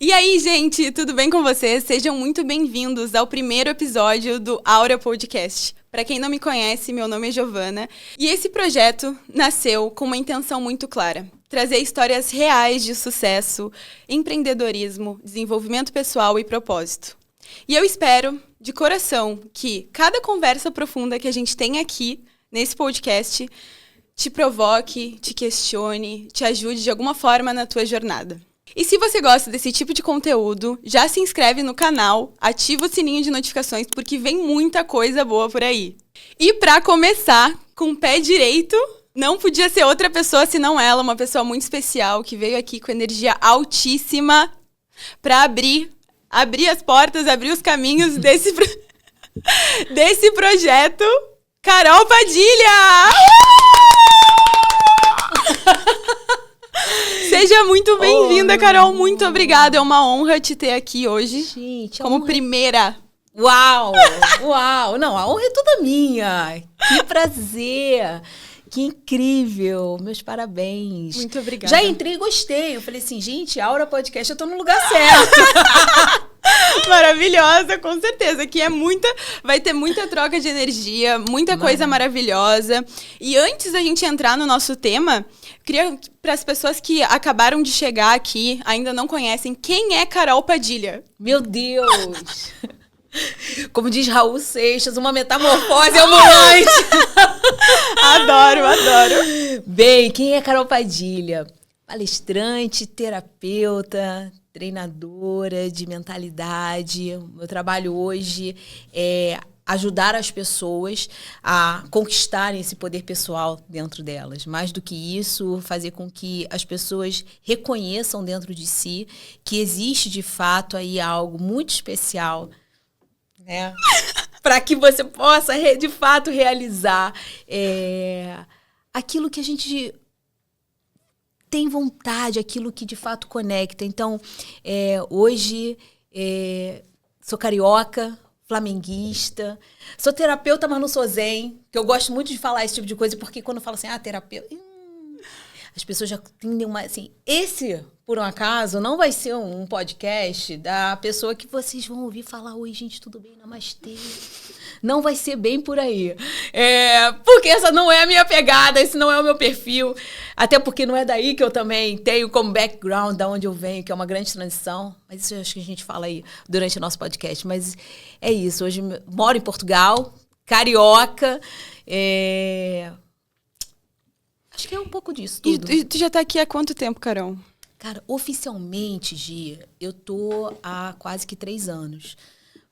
E aí, gente, tudo bem com vocês? Sejam muito bem-vindos ao primeiro episódio do Aura Podcast. Para quem não me conhece, meu nome é Giovana e esse projeto nasceu com uma intenção muito clara: trazer histórias reais de sucesso, empreendedorismo, desenvolvimento pessoal e propósito. E eu espero, de coração, que cada conversa profunda que a gente tem aqui nesse podcast te provoque, te questione, te ajude de alguma forma na tua jornada. E se você gosta desse tipo de conteúdo, já se inscreve no canal, ativa o sininho de notificações, porque vem muita coisa boa por aí. E para começar, com o pé direito, não podia ser outra pessoa senão ela, uma pessoa muito especial, que veio aqui com energia altíssima para abrir as portas, abrir os caminhos desse projeto. Carol Padilha! Seja muito bem-vinda, Carol. Muito obrigada. É uma honra te ter aqui hoje. Gente, como primeira. Uau! Uau! Não, a honra é toda minha. Que prazer. Que incrível. Meus parabéns. Muito obrigada. Já entrei e gostei. Eu falei assim, gente, Aura Podcast, eu tô no lugar certo. Maravilhosa, com certeza. Aqui vai ter muita troca de energia, muita coisa maravilhosa. E antes da gente entrar no nosso tema, queria, para as pessoas que acabaram de chegar aqui, ainda não conhecem, quem é Carol Padilha? Meu Deus! Como diz Raul Seixas, uma metamorfose ambulante. Adoro. Bem, quem é Carol Padilha? Palestrante, terapeuta, treinadora de mentalidade. O meu trabalho hoje é ajudar as pessoas a conquistarem esse poder pessoal dentro delas. Mais do que isso, fazer com que as pessoas reconheçam dentro de si que existe de fato aí algo muito especial, né? Para que você possa de fato realizar aquilo que a gente tem vontade, aquilo que de fato conecta. Então, hoje sou carioca, flamenguista, sou terapeuta, mas não sou zen, que eu gosto muito de falar esse tipo de coisa, porque quando eu falo assim, terapeuta, as pessoas já tendem assim, esse, por um acaso, não vai ser um podcast da pessoa que vocês vão ouvir falar, oi, gente, tudo bem, namastê. Não vai ser bem por aí. Porque essa não é a minha pegada, esse não é o meu perfil. Até porque não é daí que eu também tenho como background, da onde eu venho, que é uma grande transição. Mas isso eu acho que a gente fala aí durante o nosso podcast. Mas é isso. Hoje moro em Portugal, carioca. Acho que é um pouco disso tudo. E tu já tá aqui há quanto tempo, Carol? Cara, oficialmente, Gia, eu tô há quase que 3 anos.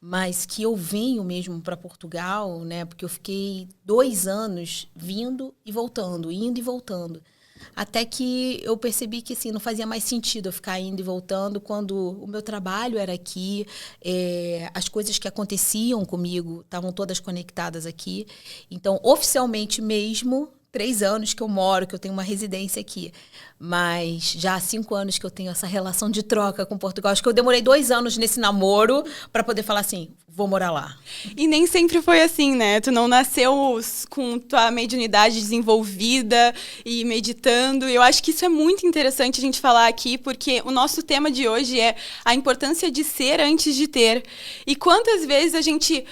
Mas que eu venho mesmo para Portugal, né? Porque eu fiquei 2 anos indo e voltando. Até que eu percebi que assim, não fazia mais sentido eu ficar indo e voltando quando o meu trabalho era aqui, as coisas que aconteciam comigo estavam todas conectadas aqui. Então, oficialmente mesmo, 3 anos que eu moro, que eu tenho uma residência aqui. Mas já há 5 anos que eu tenho essa relação de troca com Portugal. Acho que eu demorei 2 anos nesse namoro para poder falar assim, vou morar lá. E nem sempre foi assim, né? Tu não nasceu com tua mediunidade desenvolvida e meditando. Eu acho que isso é muito interessante a gente falar aqui, porque o nosso tema de hoje é a importância de ser antes de ter. E quantas vezes a gente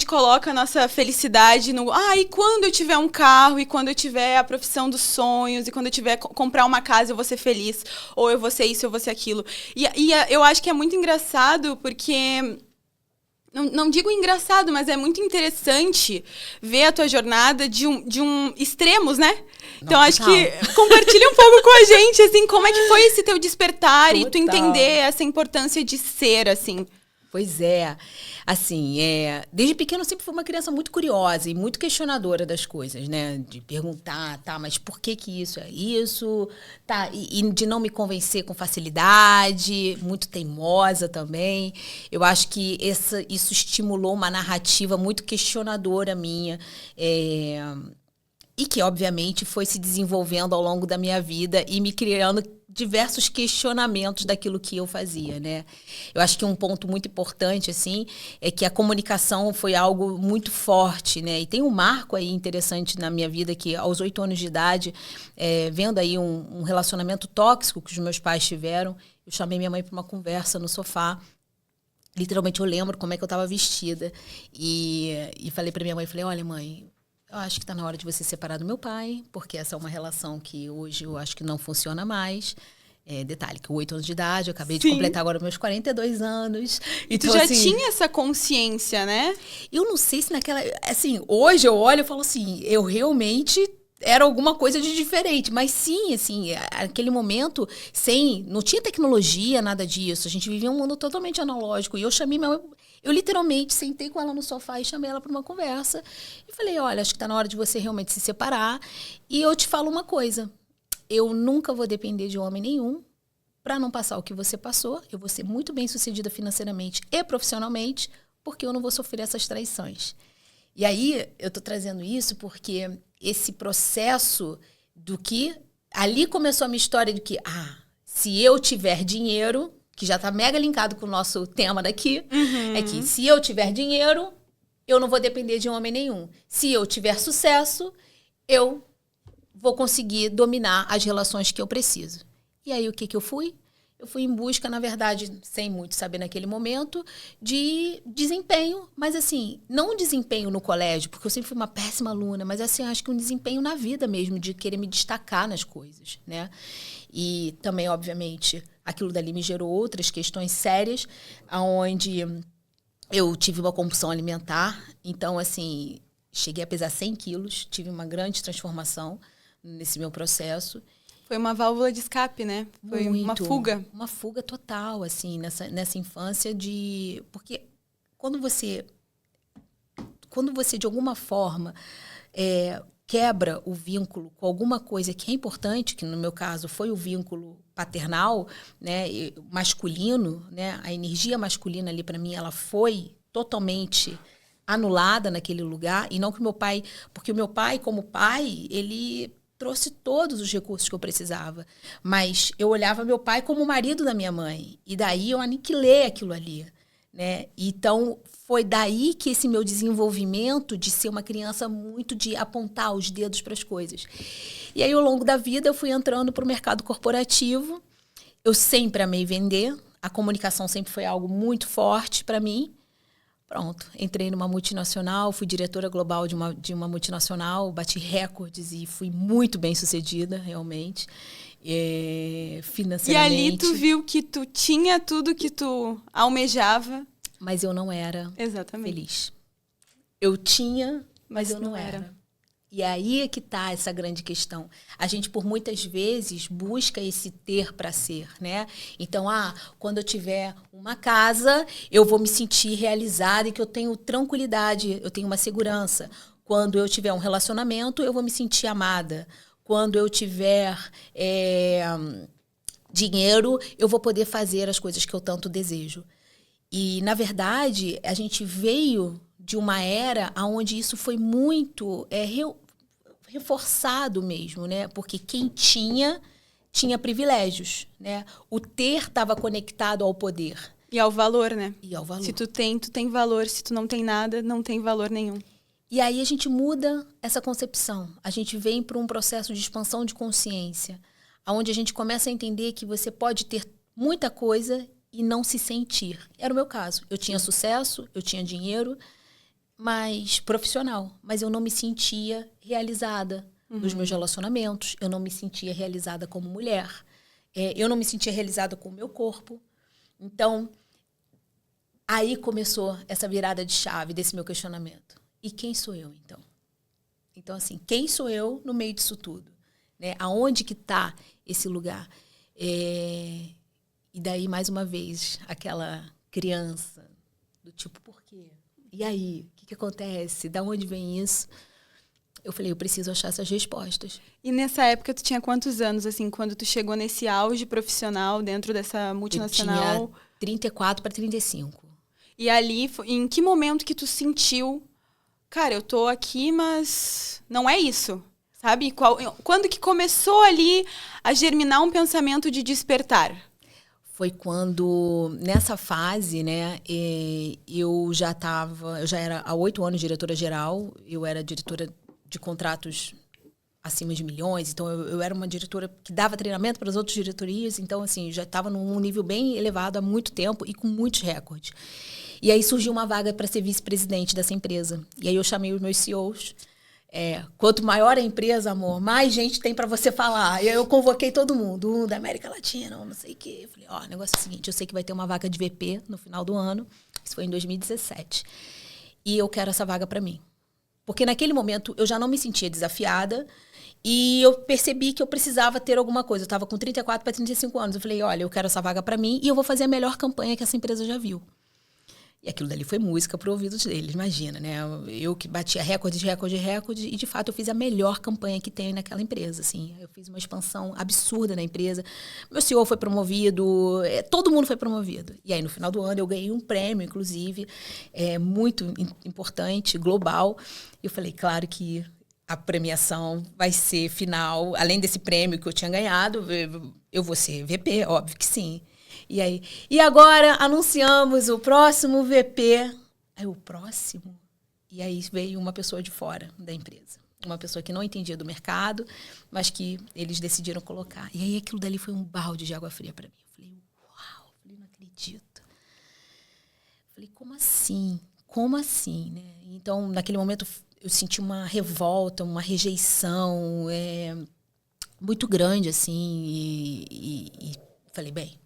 coloca a nossa felicidade no... e quando eu tiver um carro, e quando eu tiver a profissão dos sonhos, e quando eu tiver comprar uma casa, eu vou ser feliz. Ou eu vou ser isso, eu vou ser aquilo. E eu acho que é muito engraçado, porque... Não digo engraçado, mas é muito interessante ver a tua jornada de extremos, né? Então, acho que compartilha um pouco com a gente, assim, como é que foi esse teu despertar e tu entender essa importância de ser, assim. Pois é. Assim, desde pequeno eu sempre fui uma criança muito curiosa e muito questionadora das coisas, né? De perguntar, mas por que isso é isso? E de não me convencer com facilidade, muito teimosa também. Eu acho que isso estimulou uma narrativa muito questionadora minha. E que, obviamente, foi se desenvolvendo ao longo da minha vida e me criando diversos questionamentos daquilo que eu fazia, né? Eu acho que um ponto muito importante, assim, é que a comunicação foi algo muito forte, né? E tem um marco aí interessante na minha vida que, aos 8 anos de idade, vendo aí um relacionamento tóxico que os meus pais tiveram, eu Eu chamei minha mãe para uma conversa no sofá. Literalmente, eu lembro como é que eu estava vestida. E falei para minha mãe, falei, olha, mãe, eu acho que está na hora de você se separar do meu pai, porque essa é uma relação que hoje eu acho que não funciona mais. Detalhe, que eu 8 anos de idade, eu acabei de completar agora meus 42 anos. Então, tu já tinha essa consciência, né? Eu não sei se naquela... Assim, hoje eu olho e falo assim, eu realmente... Era alguma coisa de diferente, mas sim, assim, aquele momento, não tinha tecnologia, nada disso. A gente vivia um mundo totalmente analógico. E eu chamei minha mãe, eu literalmente sentei com ela no sofá e chamei ela para uma conversa. E falei, olha, acho que está na hora de você realmente se separar. E eu te falo uma coisa, eu nunca vou depender de homem nenhum para não passar o que você passou. Eu vou ser muito bem sucedida financeiramente e profissionalmente, porque eu não vou sofrer essas traições. E aí, eu tô trazendo isso porque esse processo do que... Ali começou a minha história de que, se eu tiver dinheiro, que já tá mega linkado com o nosso tema daqui, é que se eu tiver dinheiro, eu não vou depender de homem nenhum. Se eu tiver sucesso, eu vou conseguir dominar as relações que eu preciso. E aí, o que eu fui? Eu fui em busca, na verdade, sem muito saber naquele momento, de desempenho. Mas, assim, não um desempenho no colégio, porque eu sempre fui uma péssima aluna, mas, assim, acho que um desempenho na vida mesmo, de querer me destacar nas coisas, né? E também, obviamente, aquilo dali me gerou outras questões sérias, onde eu tive uma compulsão alimentar. Então, assim, cheguei a pesar 100 quilos, tive uma grande transformação nesse meu processo. Foi uma válvula de escape, né? Foi uma fuga. Uma fuga total, assim, nessa infância de... Porque quando você de alguma forma, quebra o vínculo com alguma coisa que é importante, que no meu caso foi o vínculo paternal, né, masculino, né, a energia masculina ali para mim, ela foi totalmente anulada naquele lugar, e não que o meu pai... Porque o meu pai, como pai, ele... trouxe todos os recursos que eu precisava. Mas eu olhava meu pai como o marido da minha mãe. E daí eu aniquilei aquilo ali, né? Então, foi daí que esse meu desenvolvimento de ser uma criança muito de apontar os dedos para as coisas. E aí, ao longo da vida, eu fui entrando para o mercado corporativo. Eu sempre amei vender. A comunicação sempre foi algo muito forte para mim. Pronto, entrei numa multinacional, fui diretora global de uma multinacional, bati recordes e fui muito bem sucedida, realmente, financeiramente. E ali tu viu que tu tinha tudo que tu almejava. Mas eu não era feliz. Eu tinha, mas eu não era. E aí é que está essa grande questão. A gente, por muitas vezes, busca esse ter para ser, né? Então, quando eu tiver uma casa, eu vou me sentir realizada e que eu tenho tranquilidade, eu tenho uma segurança. Quando eu tiver um relacionamento, eu vou me sentir amada. Quando eu tiver dinheiro, eu vou poder fazer as coisas que eu tanto desejo. E, na verdade, a gente veio de uma era onde isso foi muito reforçado mesmo, né? Porque quem tinha privilégios, né? O ter estava conectado ao poder. E ao valor, né? E ao valor. Se tu tem valor. Se tu não tem nada, não tem valor nenhum. E aí a gente muda essa concepção. A gente vem para um processo de expansão de consciência, onde a gente começa a entender que você pode ter muita coisa e não se sentir. Era o meu caso. Eu tinha sucesso, eu tinha dinheiro, mas profissional. Mas eu não me sentia realizada nos meus relacionamentos. Eu não me sentia realizada como mulher. Eu não me sentia realizada com o meu corpo. Então, aí começou essa virada de chave desse meu questionamento. E quem sou eu, então? Então, assim, quem sou eu no meio disso tudo? Né? Aonde que está esse lugar? E daí, mais uma vez, aquela criança do tipo, por quê? E aí? O que acontece? Da onde vem isso? Eu falei, eu preciso achar essas respostas. E nessa época, tu tinha quantos anos, assim, quando tu chegou nesse auge profissional dentro dessa multinacional? Eu tinha 34 para 35. E ali, em que momento que tu sentiu, cara, eu tô aqui, mas não é isso, sabe? Quando que começou ali a germinar um pensamento de despertar? Foi quando, nessa fase, né, eu já era há 8 anos diretora-geral, eu era diretora de contratos acima de milhões. Então, eu era uma diretora que dava treinamento para as outras diretorias. Então, assim, já estava num nível bem elevado há muito tempo e com muitos recordes. E aí surgiu uma vaga para ser vice-presidente dessa empresa. E aí eu chamei os meus CEOs. Quanto maior a empresa, amor, mais gente tem para você falar. E aí eu convoquei todo mundo, da América Latina, não sei o quê. Eu falei, o negócio é o seguinte, eu sei que vai ter uma vaga de VP no final do ano. Isso foi em 2017. E eu quero essa vaga para mim. Porque naquele momento eu já não me sentia desafiada e eu percebi que eu precisava ter alguma coisa. Eu estava com 34 para 35 anos. Eu falei, olha, eu quero essa vaga para mim e eu vou fazer a melhor campanha que essa empresa já viu. E aquilo dali foi música para o ouvido deles, imagina, né? Eu que batia recorde, e de fato eu fiz a melhor campanha que tem naquela empresa, assim. Eu fiz uma expansão absurda na empresa. Meu CEO foi promovido, todo mundo foi promovido. E aí no final do ano eu ganhei um prêmio, inclusive, muito importante, global. E eu falei, claro que a premiação vai ser final, além desse prêmio que eu tinha ganhado, eu vou ser VP, óbvio que sim. E agora anunciamos o próximo VP. Aí o próximo? E aí veio uma pessoa de fora da empresa. Uma pessoa que não entendia do mercado, mas que eles decidiram colocar. E aí aquilo dali foi um balde de água fria para mim. Eu falei, uau, eu falei, não acredito. Eu falei, como assim? Como assim, né? Então, naquele momento, eu senti uma revolta, uma rejeição muito grande, assim. E falei, bem,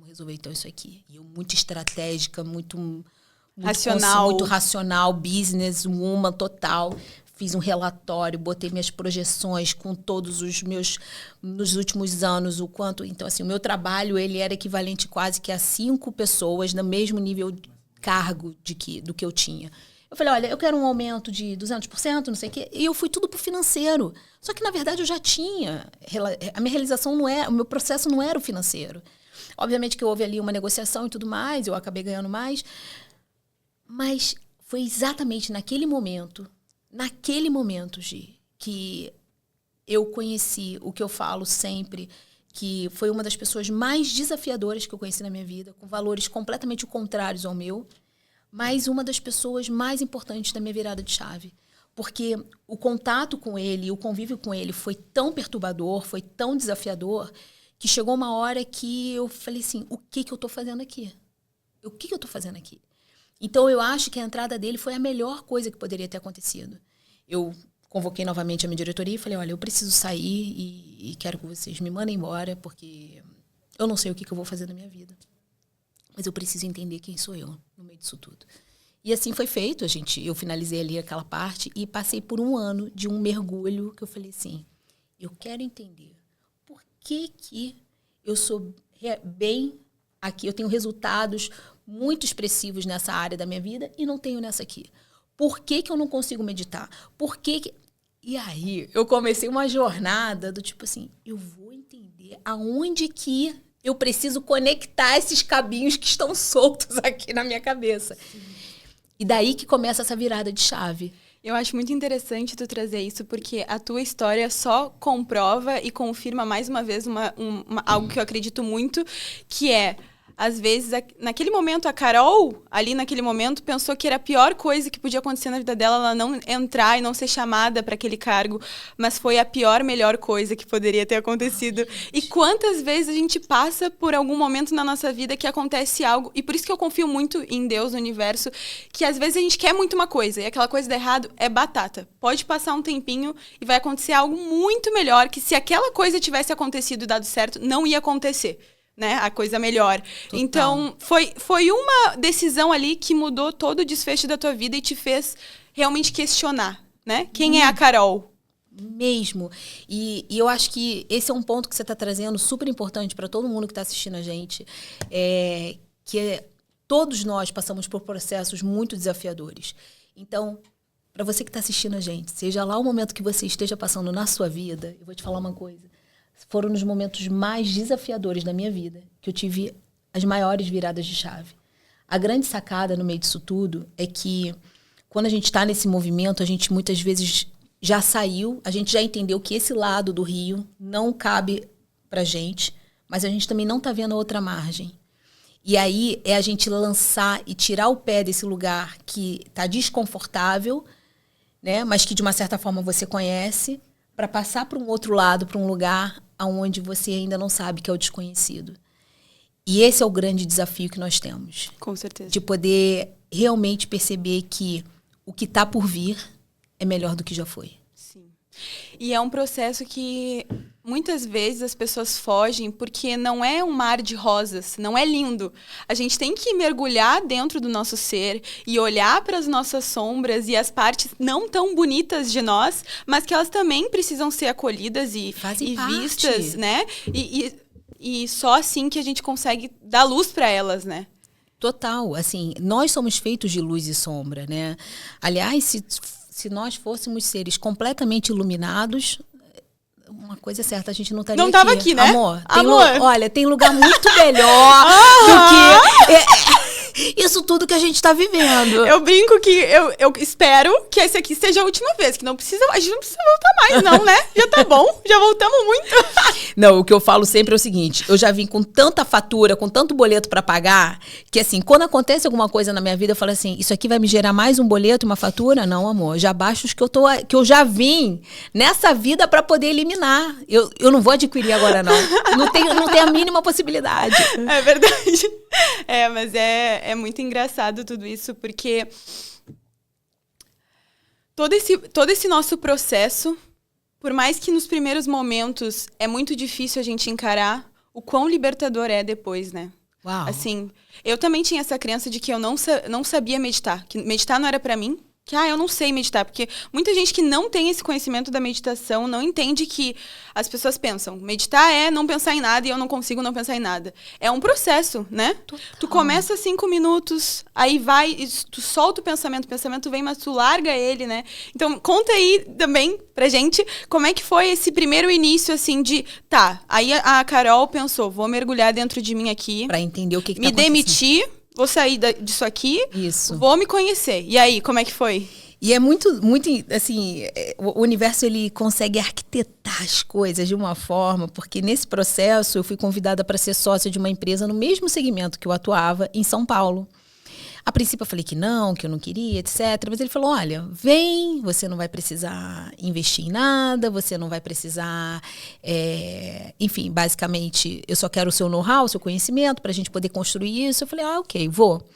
resolver então isso aqui. E eu muito estratégica, muito racional. Muito racional, business, woman total. Fiz um relatório, botei minhas projeções com todos os meus, nos últimos anos, o quanto... Então, assim, o meu trabalho, ele era equivalente quase que a 5 pessoas no mesmo nível de cargo do que eu tinha. Eu falei, olha, eu quero um aumento de 200%, não sei o quê. E eu fui tudo pro financeiro. Só que, na verdade, eu já tinha. A minha realização não é... O meu processo não era o financeiro. Obviamente que houve ali uma negociação e tudo mais, eu acabei ganhando mais. Mas foi exatamente naquele momento, Gi, que eu conheci o que eu falo sempre, que foi uma das pessoas mais desafiadoras que eu conheci na minha vida, com valores completamente contrários ao meu, mas uma das pessoas mais importantes da minha virada de chave. Porque o contato com ele, o convívio com ele foi tão perturbador, foi tão desafiador, que chegou uma hora que eu falei assim, o que eu estou fazendo aqui? O que eu estou fazendo aqui? Então, eu acho que a entrada dele foi a melhor coisa que poderia ter acontecido. Eu convoquei novamente a minha diretoria e falei, olha, eu preciso sair e quero que vocês me mandem embora, porque eu não sei o que eu vou fazer na minha vida. Mas eu preciso entender quem sou eu no meio disso tudo. E assim foi feito. Eu finalizei ali aquela parte e passei por um ano de um mergulho que eu falei assim, eu quero entender por que eu sou bem aqui, eu tenho resultados muito expressivos nessa área da minha vida e não tenho nessa aqui. Por que eu não consigo meditar? E aí eu comecei uma jornada do tipo assim, eu vou entender aonde que eu preciso conectar esses cabinhos que estão soltos aqui na minha cabeça. Sim. E daí que começa essa virada de chave. Eu acho muito interessante tu trazer isso, porque a tua história só comprova e confirma mais uma vez algo que eu acredito muito, que é, às vezes, naquele momento, a Carol, ali naquele momento, pensou que era a pior coisa que podia acontecer na vida dela, ela não entrar e não ser chamada para aquele cargo, mas foi a melhor coisa que poderia ter acontecido. E quantas vezes a gente passa por algum momento na nossa vida que acontece algo, e por isso que eu confio muito em Deus, no universo, que às vezes a gente quer muito uma coisa, e aquela coisa dá errado é batata. Pode passar um tempinho e vai acontecer algo muito melhor, que se aquela coisa tivesse acontecido e dado certo, não ia acontecer. Né, a coisa melhor. Total. Então, foi uma decisão ali que mudou todo o desfecho da tua vida e te fez realmente questionar, né? Quem é a Carol? Mesmo. E eu acho que esse é um ponto que você está trazendo super importante para todo mundo que está assistindo a gente, todos nós passamos por processos muito desafiadores. Então, para você que está assistindo a gente, seja lá o momento que você esteja passando na sua vida, eu vou te falar uma coisa. Foram nos momentos mais desafiadores da minha vida que eu tive as maiores viradas de chave. A grande sacada no meio disso tudo é que quando a gente está nesse movimento, a gente muitas vezes já saiu, a gente já entendeu que esse lado do rio não cabe pra gente, mas a gente também não está vendo a outra margem. E aí é a gente lançar e tirar o pé desse lugar que está desconfortável né? Mas que de uma certa forma você conhece, para passar para um outro lado, para um lugar onde você ainda não sabe, que é o desconhecido. E esse é o grande desafio que nós temos. Com certeza. De poder realmente perceber que o que está por vir é melhor do que já foi. Sim. E é um processo que muitas vezes as pessoas fogem porque não é um mar de rosas, não é lindo. A gente tem que mergulhar dentro do nosso ser e olhar para as nossas sombras e as partes não tão bonitas de nós, mas que elas também precisam ser acolhidas e vistas, né? E só assim que a gente consegue dar luz para elas, né? Total. Assim, nós somos feitos de luz e sombra, né? Aliás, se nós fôssemos seres completamente iluminados, uma coisa é certa, a gente não estaria aqui. Não estava aqui, né? Amor, olha, tem lugar muito melhor do que isso tudo que a gente está vivendo. Eu brinco que eu espero que esse aqui seja a última vez, que a gente não precisa voltar mais, não, né? Já tá bom, já voltamos muito. Não, o que eu falo sempre é o seguinte, eu já vim com tanta fatura, com tanto boleto para pagar, que assim, quando acontece alguma coisa na minha vida, eu falo assim, isso aqui vai me gerar mais um boleto, uma fatura? Não, amor, já baixo os que eu já vim nessa vida para poder eliminar. Eu não vou adquirir agora, não. Não tem a mínima possibilidade. É verdade. Mas é muito engraçado tudo isso, porque todo esse nosso processo, por mais que nos primeiros momentos é muito difícil a gente encarar, o quão libertador é depois, né? Uau. Assim, eu também tinha essa crença de que eu não sabia meditar, que meditar não era pra mim. Que, eu não sei meditar, porque muita gente que não tem esse conhecimento da meditação não entende que as pessoas pensam, meditar é não pensar em nada e eu não consigo não pensar em nada. É um processo, né? Total. Tu começa 5 minutos, aí vai, tu solta o pensamento vem, mas tu larga ele, né? Então, conta aí também pra gente como é que foi esse primeiro início, assim, aí a Carol pensou, vou mergulhar dentro de mim aqui. Pra entender o que tá acontecendo. Me demitir. Vou sair disso aqui, vou me conhecer. E aí, como é que foi? E é muito, muito, assim, o universo, ele consegue arquitetar as coisas de uma forma, porque nesse processo eu fui convidada para ser sócia de uma empresa no mesmo segmento que eu atuava, em São Paulo. A princípio eu falei que eu não queria, etc. Mas ele falou, olha, vem, você não vai precisar investir em nada, você não vai precisar... enfim, basicamente, eu só quero o seu know-how, o seu conhecimento, para a gente poder construir isso. Eu falei, ok, vou.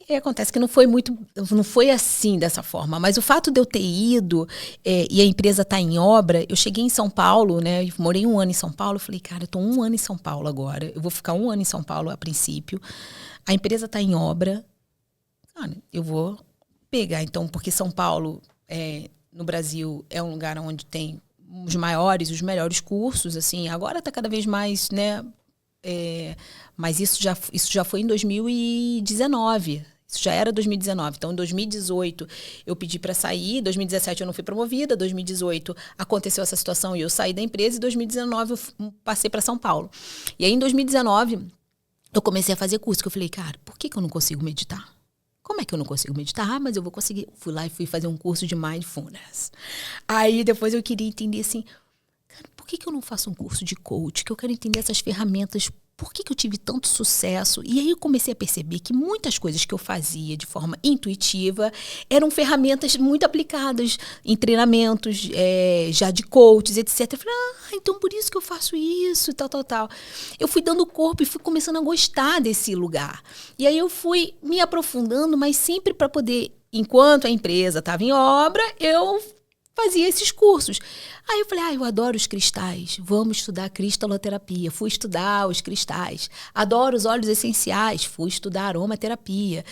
E acontece que não foi assim, dessa forma. Mas o fato de eu ter ido e a empresa estar em obra, eu cheguei em São Paulo, né? Eu morei 1 ano em São Paulo, eu falei, cara, eu estou 1 ano em São Paulo agora, eu vou ficar 1 ano em São Paulo a princípio. A empresa está em obra, eu vou pegar, então, porque São Paulo, no Brasil, é um lugar onde tem os melhores cursos, assim, agora está cada vez mais, né? Mas isso já foi em 2019, isso já era 2019, então em 2018 eu pedi para sair, 2017 eu não fui promovida, 2018 aconteceu essa situação e eu saí da empresa, e 2019 eu passei para São Paulo. E aí em 2019... eu comecei a fazer curso, que eu falei, cara, por que eu não consigo meditar? Como é que eu não consigo meditar? Mas eu vou conseguir. Fui lá e fui fazer um curso de Mindfulness. Aí depois eu queria entender assim, cara, por que eu não faço um curso de coach? Que eu quero entender essas ferramentas. Por que eu tive tanto sucesso? E aí eu comecei a perceber que muitas coisas que eu fazia de forma intuitiva eram ferramentas muito aplicadas em treinamentos, já de coaches, etc. Eu falei, então por isso que eu faço isso, tal. Eu fui dando corpo e fui começando a gostar desse lugar. E aí eu fui me aprofundando, mas sempre para poder, enquanto a empresa estava em obra, eu fazia esses cursos. Aí eu falei, eu adoro os cristais, vamos estudar cristaloterapia. Fui estudar os cristais. Adoro os óleos essenciais, fui estudar aromaterapia.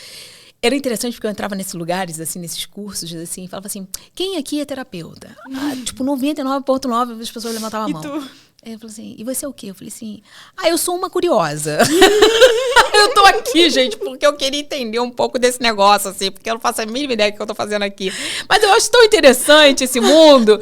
Era interessante porque eu entrava nesses lugares, assim, nesses cursos, assim, e falava assim, quem aqui é terapeuta? 99,9% das pessoas levantavam a mão. E tu? Eu falei assim, e você é o quê? Eu falei assim, eu sou uma curiosa. Eu tô aqui, gente, porque eu queria entender um pouco desse negócio, assim, porque eu não faço a mínima ideia do que eu tô fazendo aqui. Mas eu acho tão interessante esse mundo.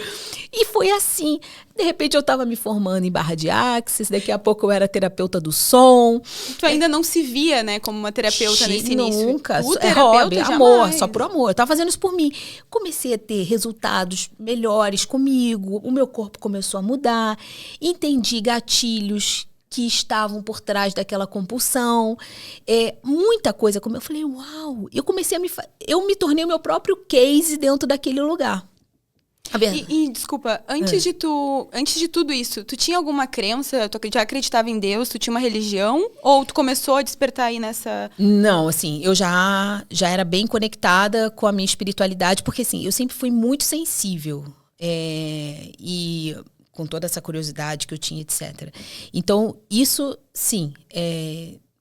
E foi assim. De repente eu tava me formando em Barra de Axis, daqui a pouco eu era terapeuta do som. Tu ainda não se via, né, como uma terapeuta nesse início? Nunca. Hobby, amor, só por amor. Eu tava fazendo isso por mim. Comecei a ter resultados melhores comigo, o meu corpo começou a mudar, entendi gatilhos que estavam por trás daquela compulsão. Muita coisa. Como eu falei, uau! Eu comecei eu me tornei o meu próprio case dentro daquele lugar. Desculpa, antes de tudo isso, tu tinha alguma crença? Tu já acreditava em Deus? Tu tinha uma religião? Ou tu começou a despertar aí nessa... Não, assim, eu já era bem conectada com a minha espiritualidade, porque assim, eu sempre fui muito sensível. E com toda essa curiosidade que eu tinha, etc. Então, isso, sim,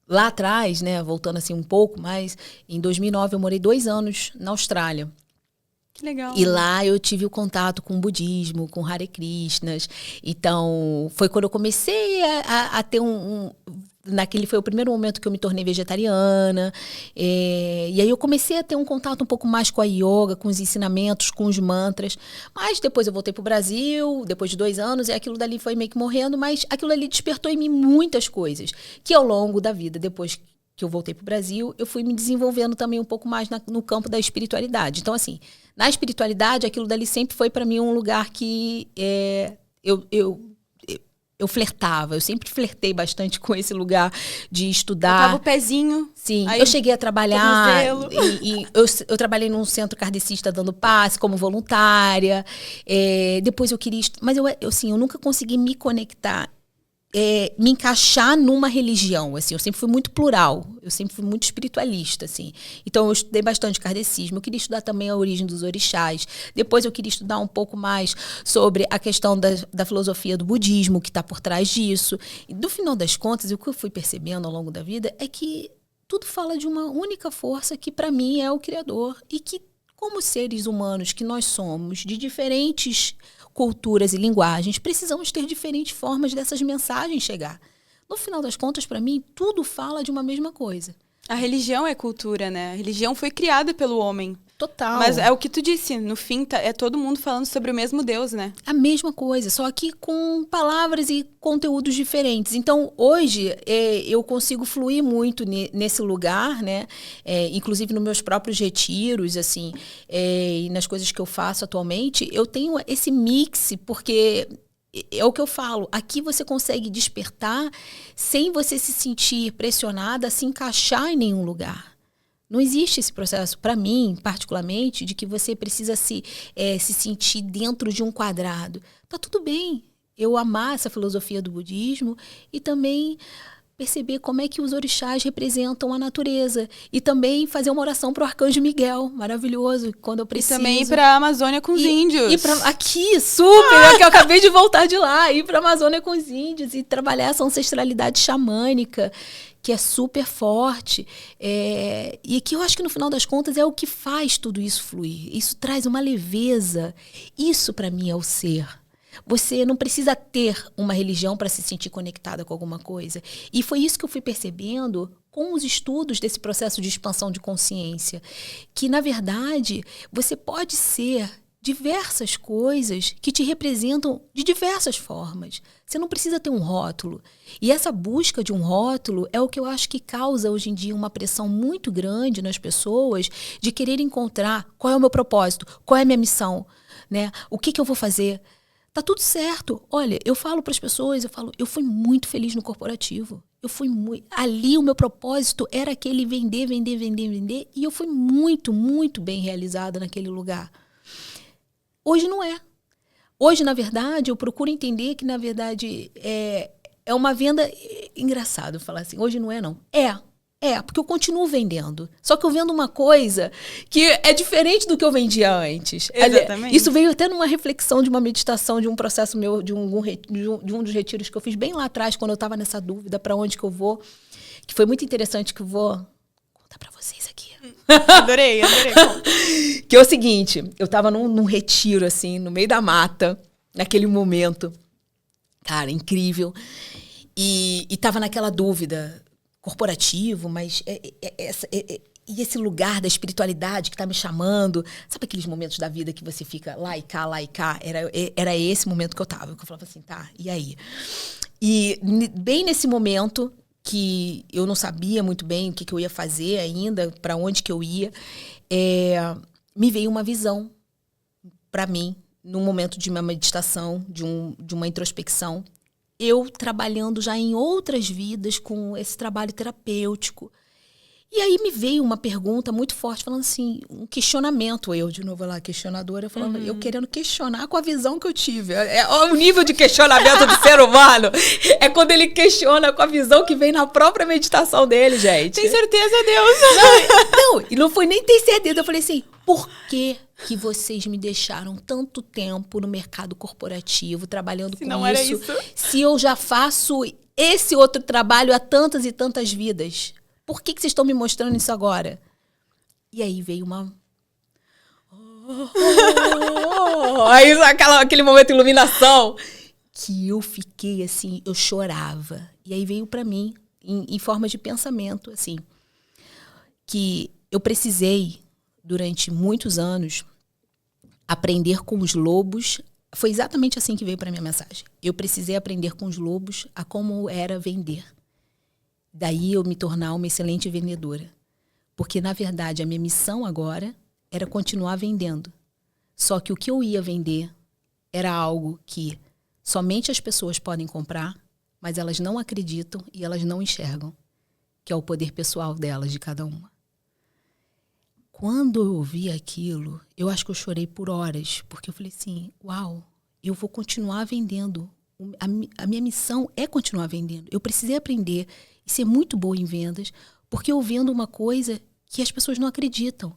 lá atrás, né, voltando assim um pouco mais, em 2009 eu morei 2 anos na Austrália. Que legal. E lá eu tive o contato com o budismo, com Hare Krishnas. Então, foi quando eu comecei a ter naquele foi o primeiro momento que eu me tornei vegetariana. E aí eu comecei a ter um contato um pouco mais com a yoga, com os ensinamentos, com os mantras. Mas depois eu voltei para o Brasil, depois de 2 anos, e aquilo dali foi meio que morrendo. Mas aquilo ali despertou em mim muitas coisas, que ao longo da vida, depois que eu voltei para o Brasil, eu fui me desenvolvendo também um pouco mais no campo da espiritualidade. Então, assim, na espiritualidade, aquilo dali sempre foi para mim um lugar que eu flertava. Eu sempre flertei bastante com esse lugar de estudar. Tava o pezinho. Sim, eu cheguei a trabalhar. Eu trabalhei num centro kardecista dando passe como voluntária. Depois eu queria... Mas eu nunca consegui me conectar, me encaixar numa religião, assim. Eu sempre fui muito plural, eu sempre fui muito espiritualista, assim. Então eu estudei bastante kardecismo, eu queria estudar também a origem dos orixás. Depois eu queria estudar um pouco mais sobre a questão da filosofia do budismo, que está por trás disso. E no final das contas, o que eu fui percebendo ao longo da vida é que tudo fala de uma única força que para mim é o Criador, e que, como seres humanos que nós somos, de diferentes culturas e linguagens, precisamos ter diferentes formas dessas mensagens chegar. No final das contas, para mim, tudo fala de uma mesma coisa. A religião é cultura, né? A religião foi criada pelo homem. Total. Mas é o que tu disse, no fim é todo mundo falando sobre o mesmo Deus, né? A mesma coisa, só que com palavras e conteúdos diferentes. Então, hoje, eu consigo fluir muito nesse lugar, né? Inclusive nos meus próprios retiros, assim, e nas coisas que eu faço atualmente, eu tenho esse mix, porque... É o que eu falo, aqui você consegue despertar sem você se sentir pressionada a se encaixar em nenhum lugar. Não existe esse processo, para mim, particularmente, de que você precisa se sentir dentro de um quadrado. Tá tudo bem eu amar essa filosofia do budismo e também perceber como é que os orixás representam a natureza. E também fazer uma oração para o Arcanjo Miguel, maravilhoso, quando eu preciso. E também ir para a Amazônia com os índios. Aqui, super, que eu acabei de voltar de lá, ir para a Amazônia com os índios e trabalhar essa ancestralidade xamânica, que é super forte, e que eu acho que no final das contas é o que faz tudo isso fluir. Isso traz uma leveza. Isso para mim é o ser. Você não precisa ter uma religião para se sentir conectada com alguma coisa. E foi isso que eu fui percebendo com os estudos desse processo de expansão de consciência, que na verdade você pode ser diversas coisas que te representam de diversas formas. Você não precisa ter um rótulo. E essa busca de um rótulo é o que eu acho que causa hoje em dia uma pressão muito grande nas pessoas de querer encontrar qual é o meu propósito, qual é a minha missão, né? O que eu vou fazer? Tá tudo certo. Olha, eu falo para as pessoas, eu fui muito feliz no corporativo. Ali o meu propósito era aquele vender, e eu fui muito, muito bem realizada naquele lugar. Hoje não é. Hoje, na verdade, eu procuro entender que, na verdade, é uma venda... Engraçado falar assim, hoje não é, não. Porque eu continuo vendendo. Só que eu vendo uma coisa que é diferente do que eu vendia antes. Exatamente. Isso veio até numa reflexão de uma meditação, de um processo meu, de um dos retiros que eu fiz bem lá atrás, quando eu estava nessa dúvida para onde que eu vou. Que foi muito interessante, que eu vou contar para vocês aqui. Adorei. Que é o seguinte, eu estava num retiro, assim, no meio da mata, naquele momento. Cara, incrível. E estava naquela dúvida... corporativo, mas e esse lugar da espiritualidade que está me chamando, sabe aqueles momentos da vida que você fica lá e cá, era esse momento que eu estava, que eu falava assim, tá, e aí? E bem nesse momento que eu não sabia muito bem o que eu ia fazer ainda, para onde que eu ia, me veio uma visão para mim, num momento de uma meditação, de uma introspecção, eu trabalhando já em outras vidas com esse trabalho terapêutico. E aí me veio uma pergunta muito forte, falando assim, um questionamento. Eu, de novo lá, questionadora, falando, eu querendo questionar com a visão que eu tive. O nível de questionamento do ser humano é quando ele questiona com a visão que vem na própria meditação dele, gente. Tem certeza, Deus? Não, e não foi nem ter certeza. Eu falei assim, por que vocês me deixaram tanto tempo no mercado corporativo, trabalhando com não era isso, se eu já faço esse outro trabalho há tantas e tantas vidas? Por que vocês estão me mostrando isso agora? E aí veio uma... Aí aquele momento de iluminação. Que eu fiquei assim, eu chorava. E aí veio pra mim, em forma de pensamento, assim, que eu precisei, durante muitos anos, aprender com os lobos. Foi exatamente assim que veio pra minha mensagem. Eu precisei aprender com os lobos a como era vender. Daí eu me tornar uma excelente vendedora. Porque, na verdade, a minha missão agora era continuar vendendo. Só que o que eu ia vender era algo que somente as pessoas podem comprar, mas elas não acreditam e elas não enxergam, que é o poder pessoal delas, de cada uma. Quando eu ouvi aquilo, eu acho que eu chorei por horas, porque eu falei assim, uau, eu vou continuar vendendo. A minha missão é continuar vendendo. Eu precisei aprender e ser muito boa em vendas, porque eu vendo uma coisa que as pessoas não acreditam.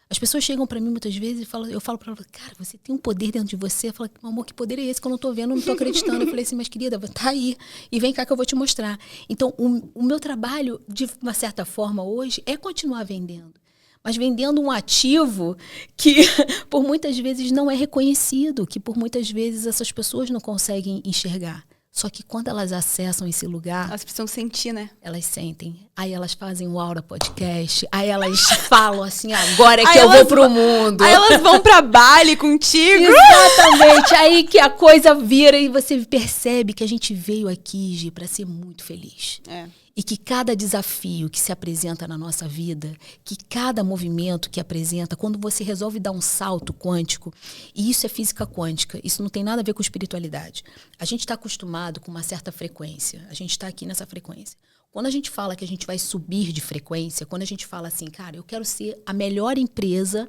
As pessoas chegam para mim muitas vezes e eu falo para elas, cara, você tem um poder dentro de você. Eu falo, meu amor, que poder é esse que eu não tô vendo, eu não tô acreditando. Eu falei assim, mas querida, tá aí, e vem cá que eu vou te mostrar. Então, o meu trabalho, de uma certa forma, hoje, é continuar vendendo. Mas vendendo um ativo que, por muitas vezes, não é reconhecido, que, por muitas vezes, essas pessoas não conseguem enxergar. Só que quando elas acessam esse lugar... Elas precisam sentir, né? Elas sentem. Aí elas fazem o Aura Podcast. Aí elas falam assim, agora é que eu vou pro mundo. Aí elas vão pra Bali contigo. Exatamente. Aí que a coisa vira e você percebe que a gente veio aqui, Gi, pra ser muito feliz. É. E que cada desafio que se apresenta na nossa vida, que cada movimento que apresenta, quando você resolve dar um salto quântico, e isso é física quântica, isso não tem nada a ver com espiritualidade. A gente está acostumado com uma certa frequência, a gente está aqui nessa frequência. Quando a gente fala que a gente vai subir de frequência, quando a gente fala assim, cara, eu quero ser a melhor empresa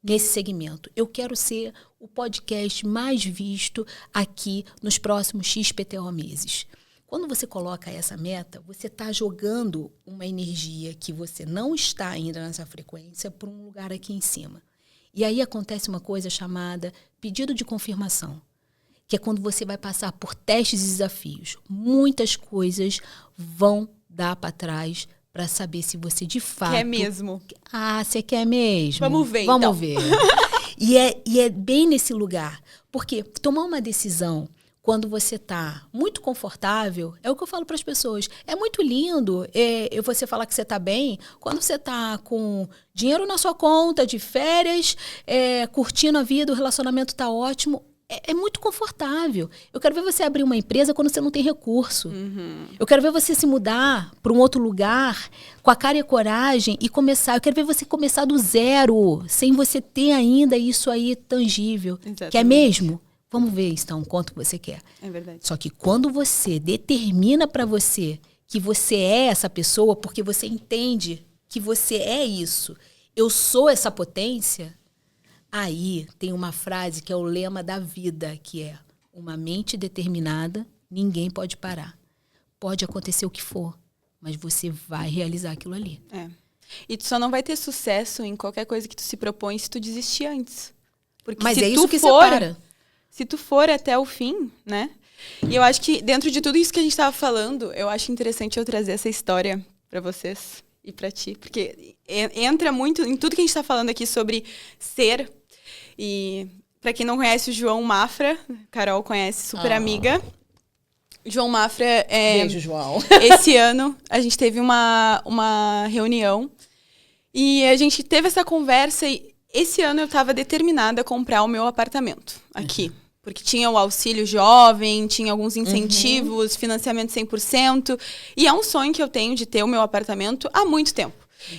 nesse segmento, eu quero ser o podcast mais visto aqui nos próximos XPTO meses. Quando você coloca essa meta, você está jogando uma energia que você não está ainda nessa frequência para um lugar aqui em cima. E aí acontece uma coisa chamada pedido de confirmação, que é quando você vai passar por testes e desafios. Muitas coisas vão dar para trás para saber se você de fato... Quer mesmo. Ah, você quer mesmo? Vamos ver, Vamos então. ver. E é bem nesse lugar. Porque tomar uma decisão... Quando você está muito confortável, é o que eu falo para as pessoas. É muito lindo você falar que você está bem quando você está com dinheiro na sua conta, de férias, curtindo a vida, o relacionamento está ótimo. É muito confortável. Eu quero ver você abrir uma empresa quando você não tem recurso. Uhum. Eu quero ver você se mudar para um outro lugar com a cara e a coragem e começar. Eu quero ver você começar do zero, sem você ter ainda isso aí tangível. Exatamente. Quer mesmo? Vamos ver, então, quanto que você quer. É verdade. Só que quando você determina para você que você é essa pessoa, porque você entende que você é isso, eu sou essa potência, aí tem uma frase que é o lema da vida, que é uma mente determinada, ninguém pode parar. Pode acontecer o que for, mas você vai realizar aquilo ali. É. E tu só não vai ter sucesso em qualquer coisa que tu se propõe se tu desistir antes. Porque mas se é isso que for, separa. Se tu for até o fim, né? E eu acho que dentro de tudo isso que a gente estava falando, eu acho interessante eu trazer essa história para vocês e para ti. Porque entra muito em tudo que a gente está falando aqui sobre ser. E para quem não conhece o João Mafra, Carol conhece, super amiga. João Mafra Beijo, João. Esse ano a gente teve uma reunião e a gente teve essa conversa e esse ano eu estava determinada a comprar o meu apartamento aqui. Porque tinha o auxílio jovem, tinha alguns incentivos, financiamento 100%. E é um sonho que eu tenho de ter o meu apartamento há muito tempo.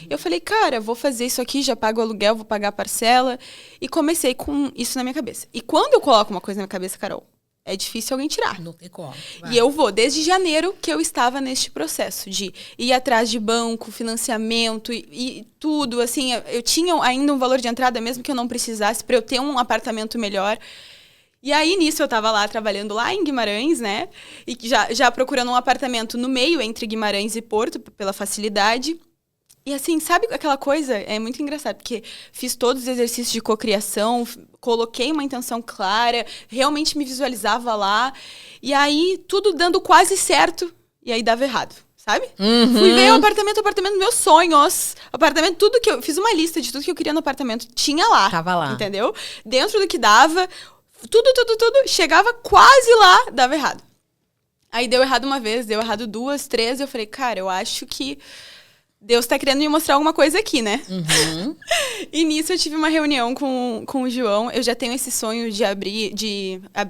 Eu falei, cara, vou fazer isso aqui, já pago o aluguel, vou pagar a parcela. E comecei com isso na minha cabeça. E quando eu coloco uma coisa na minha cabeça, Carol, é difícil alguém tirar. Não tem como. E eu vou, desde janeiro que eu estava neste processo de ir atrás de banco, financiamento e tudo, assim, eu tinha ainda um valor de entrada, mesmo que eu não precisasse, para eu ter um apartamento melhor. E aí, nisso, eu tava lá, trabalhando lá em Guimarães, né? E já procurando um apartamento no meio, entre Guimarães e Porto, pela facilidade. E assim, sabe aquela coisa? É muito engraçado, porque fiz todos os exercícios de cocriação, coloquei uma intenção clara, realmente me visualizava lá. E aí, tudo dando quase certo, e aí dava errado. Sabe? Fui ver o apartamento dos meus sonhos. Apartamento, tudo que eu... Fiz uma lista de tudo que eu queria no apartamento. Tinha lá. Tava lá. Entendeu? Dentro do que dava... Tudo. Chegava quase lá, dava errado. Aí deu errado uma vez, deu errado 2, 3. Eu falei, cara, eu acho que Deus tá querendo me mostrar alguma coisa aqui, né? E nisso eu tive uma reunião com o João. Eu já tenho esse sonho de abrir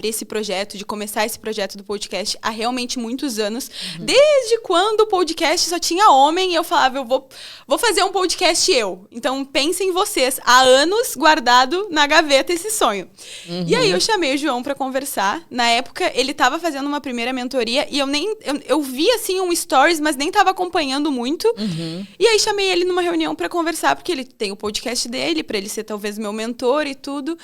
esse projeto, de começar esse projeto do podcast há realmente muitos anos. Desde quando o podcast só tinha homem e eu falava, eu vou fazer um podcast eu. Então pensem em vocês. Há anos guardado na gaveta esse sonho. E aí eu chamei o João pra conversar. Na época ele tava fazendo uma primeira mentoria e eu vi assim um stories, mas nem tava acompanhando muito. E aí chamei ele numa reunião pra conversar, porque ele tem o podcast dele, pra ele ser talvez meu mentor e tudo.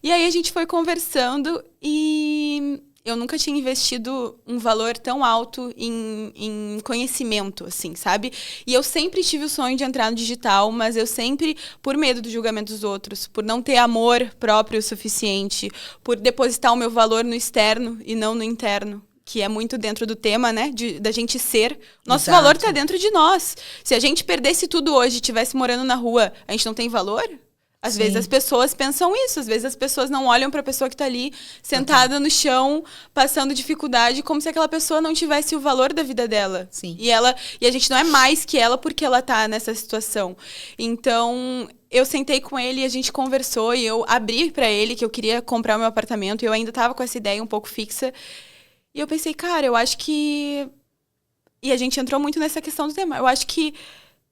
E aí a gente foi conversando e eu nunca tinha investido um valor tão alto em conhecimento, assim, sabe? E eu sempre tive o sonho de entrar no digital, mas eu sempre, por medo do julgamento dos outros, por não ter amor próprio o suficiente, por depositar o meu valor no externo e não no interno, que é muito dentro do tema, né, da gente ser. Nosso valor tá dentro de nós. Se a gente perdesse tudo hoje e estivesse morando na rua, a gente não tem valor? Às vezes as pessoas pensam isso. Às vezes as pessoas não olham pra pessoa que tá ali, sentada no chão, passando dificuldade, como se aquela pessoa não tivesse o valor da vida dela. Sim. E a gente não é mais que ela porque ela tá nessa situação. Então... eu sentei com ele e a gente conversou e eu abri pra ele que eu queria comprar o meu apartamento. E eu ainda tava com essa ideia um pouco fixa. E eu pensei, cara, eu acho que... E a gente entrou muito nessa questão do tema. Eu acho que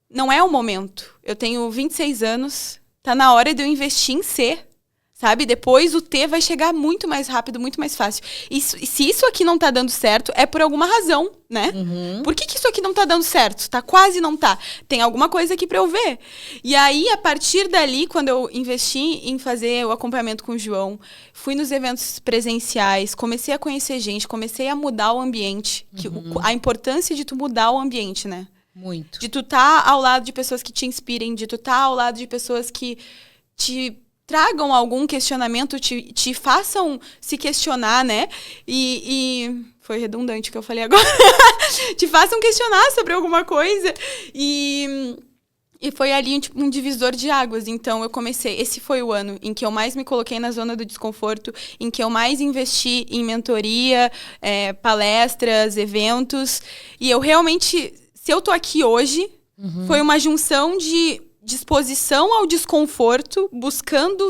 não é o momento. Eu tenho 26 anos, tá na hora de eu investir em ser, sabe? Depois o ter vai chegar muito mais rápido, muito mais fácil. E se isso aqui não tá dando certo, é por alguma razão, né? Por que isso aqui não tá dando certo? Tá quase não tá. Tem alguma coisa aqui pra eu ver. E aí, a partir dali, quando eu investi em fazer o acompanhamento com o João, fui nos eventos presenciais, comecei a conhecer gente, comecei a mudar o ambiente. A importância de tu mudar o ambiente, né? Muito. De tu tá ao lado de pessoas que te inspirem, de tu tá ao lado de pessoas que te tragam algum questionamento, te façam se questionar, né? E foi redundante o que eu falei agora. Te façam questionar sobre alguma coisa. E foi ali um divisor de águas. Então, eu comecei... Esse foi o ano em que eu mais me coloquei na zona do desconforto, em que eu mais investi em mentoria, palestras, eventos. E eu realmente... Se eu tô aqui hoje, foi uma junção de disposição ao desconforto, buscando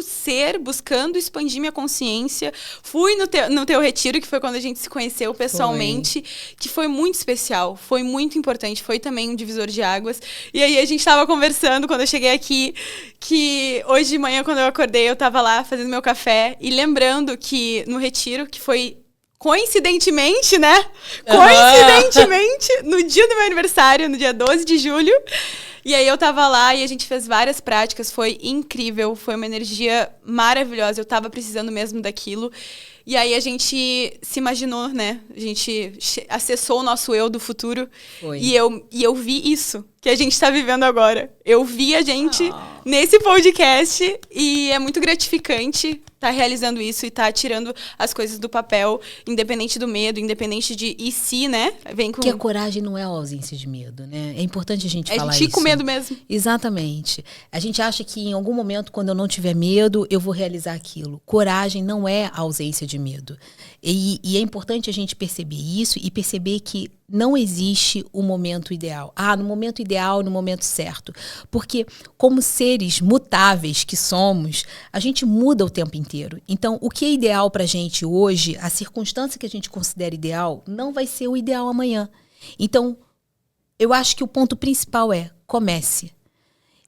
expandir minha consciência. Fui no teu retiro, que foi quando a gente se conheceu pessoalmente, que foi muito especial, foi muito importante, foi também um divisor de águas. E aí a gente tava conversando quando eu cheguei aqui, que hoje de manhã, quando eu acordei, eu tava lá fazendo meu café e lembrando que no retiro, que foi... coincidentemente, né? Coincidentemente, no dia do meu aniversário, no dia 12 de julho. E aí eu tava lá e a gente fez várias práticas. Foi incrível, foi uma energia maravilhosa. Eu tava precisando mesmo daquilo. E aí a gente se imaginou, né? A gente acessou o nosso eu do futuro. Foi. E eu vi isso que a gente tá vivendo agora. Eu vi a gente nesse podcast e é muito gratificante tá realizando isso e tá tirando as coisas do papel, independente do medo, independente de e se, né? Vem com... Porque a coragem não é a ausência de medo, né? É importante a gente falar isso. É a gente com medo mesmo. Exatamente. A gente acha que em algum momento, quando eu não tiver medo, eu vou realizar aquilo. Coragem não é a ausência de medo. E é importante a gente perceber isso e perceber que não existe o momento ideal. No momento ideal, no momento certo. Porque como seres mutáveis que somos, a gente muda o tempo inteiro. Então, o que é ideal pra gente hoje, a circunstância que a gente considera ideal, não vai ser o ideal amanhã. Então, eu acho que o ponto principal é comece.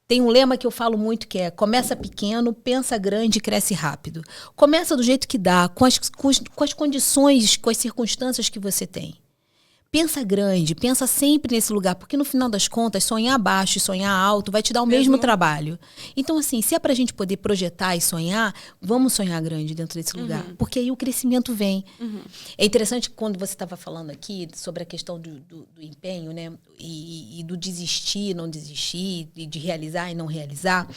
Tem um lema que eu falo muito que é: começa pequeno, pensa grande e cresce rápido. Começa do jeito que dá, com as condições, com as circunstâncias que você tem. Pensa grande, pensa sempre nesse lugar, porque no final das contas, sonhar baixo e sonhar alto vai te dar o mesmo trabalho. Então, assim, se é pra gente poder projetar e sonhar, vamos sonhar grande dentro desse lugar, porque aí o crescimento vem. É interessante quando você estava falando aqui sobre a questão do empenho, né, e do desistir, não desistir, de realizar e não realizar.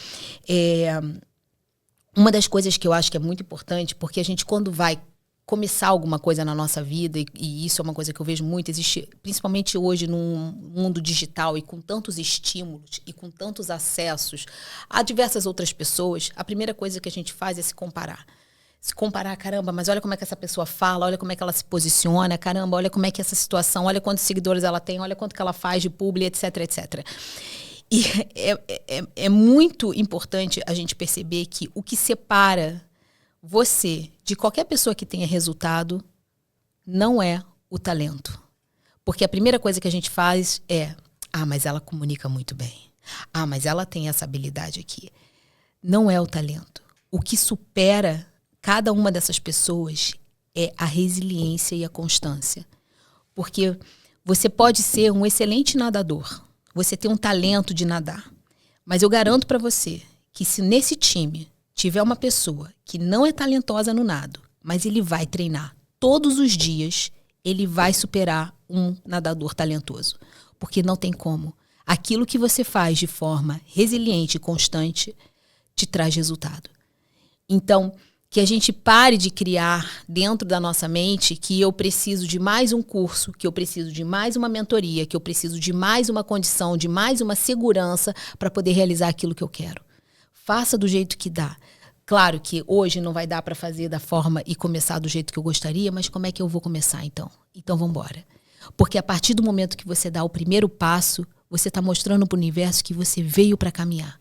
Uma das coisas que eu acho que é muito importante, porque a gente, quando vai começar alguma coisa na nossa vida, e isso é uma coisa que eu vejo muito, existe, principalmente hoje num mundo digital e com tantos estímulos e com tantos acessos a diversas outras pessoas, a primeira coisa que a gente faz é se comparar. Se comparar, caramba, mas olha como é que essa pessoa fala, olha como é que ela se posiciona, caramba, olha como é que essa situação, olha quantos seguidores ela tem, olha quanto que ela faz de publi, etc, etc. E é muito importante a gente perceber que o que separa você de qualquer pessoa que tenha resultado não é o talento. Porque a primeira coisa que a gente faz é: mas ela comunica muito bem. Mas ela tem essa habilidade aqui. Não é o talento. O que supera cada uma dessas pessoas é a resiliência e a constância. Porque você pode ser um excelente nadador. Você tem um talento de nadar. Mas eu garanto para você que se nesse time tiver uma pessoa que não é talentosa no nado, mas ele vai treinar todos os dias, ele vai superar um nadador talentoso. Porque não tem como. Aquilo que você faz de forma resiliente e constante te traz resultado. Então, que a gente pare de criar dentro da nossa mente que eu preciso de mais um curso, que eu preciso de mais uma mentoria, que eu preciso de mais uma condição, de mais uma segurança para poder realizar aquilo que eu quero. Faça do jeito que dá. Claro que hoje não vai dar para fazer da forma e começar do jeito que eu gostaria, mas como é que eu vou começar então? Então vamos embora. Porque a partir do momento que você dá o primeiro passo, você está mostrando para o universo que você veio para caminhar.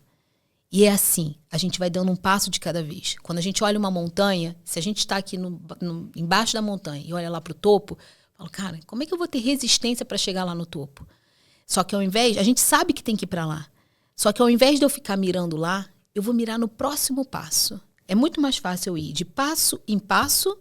E é assim, a gente vai dando um passo de cada vez. Quando a gente olha uma montanha, se a gente está aqui embaixo da montanha e olha lá para o topo, fala, cara, como é que eu vou ter resistência para chegar lá no topo? Só que ao invés, a gente sabe que tem que ir para lá. Só que ao invés de eu ficar mirando lá, eu vou mirar no próximo passo. É muito mais fácil eu ir de passo em passo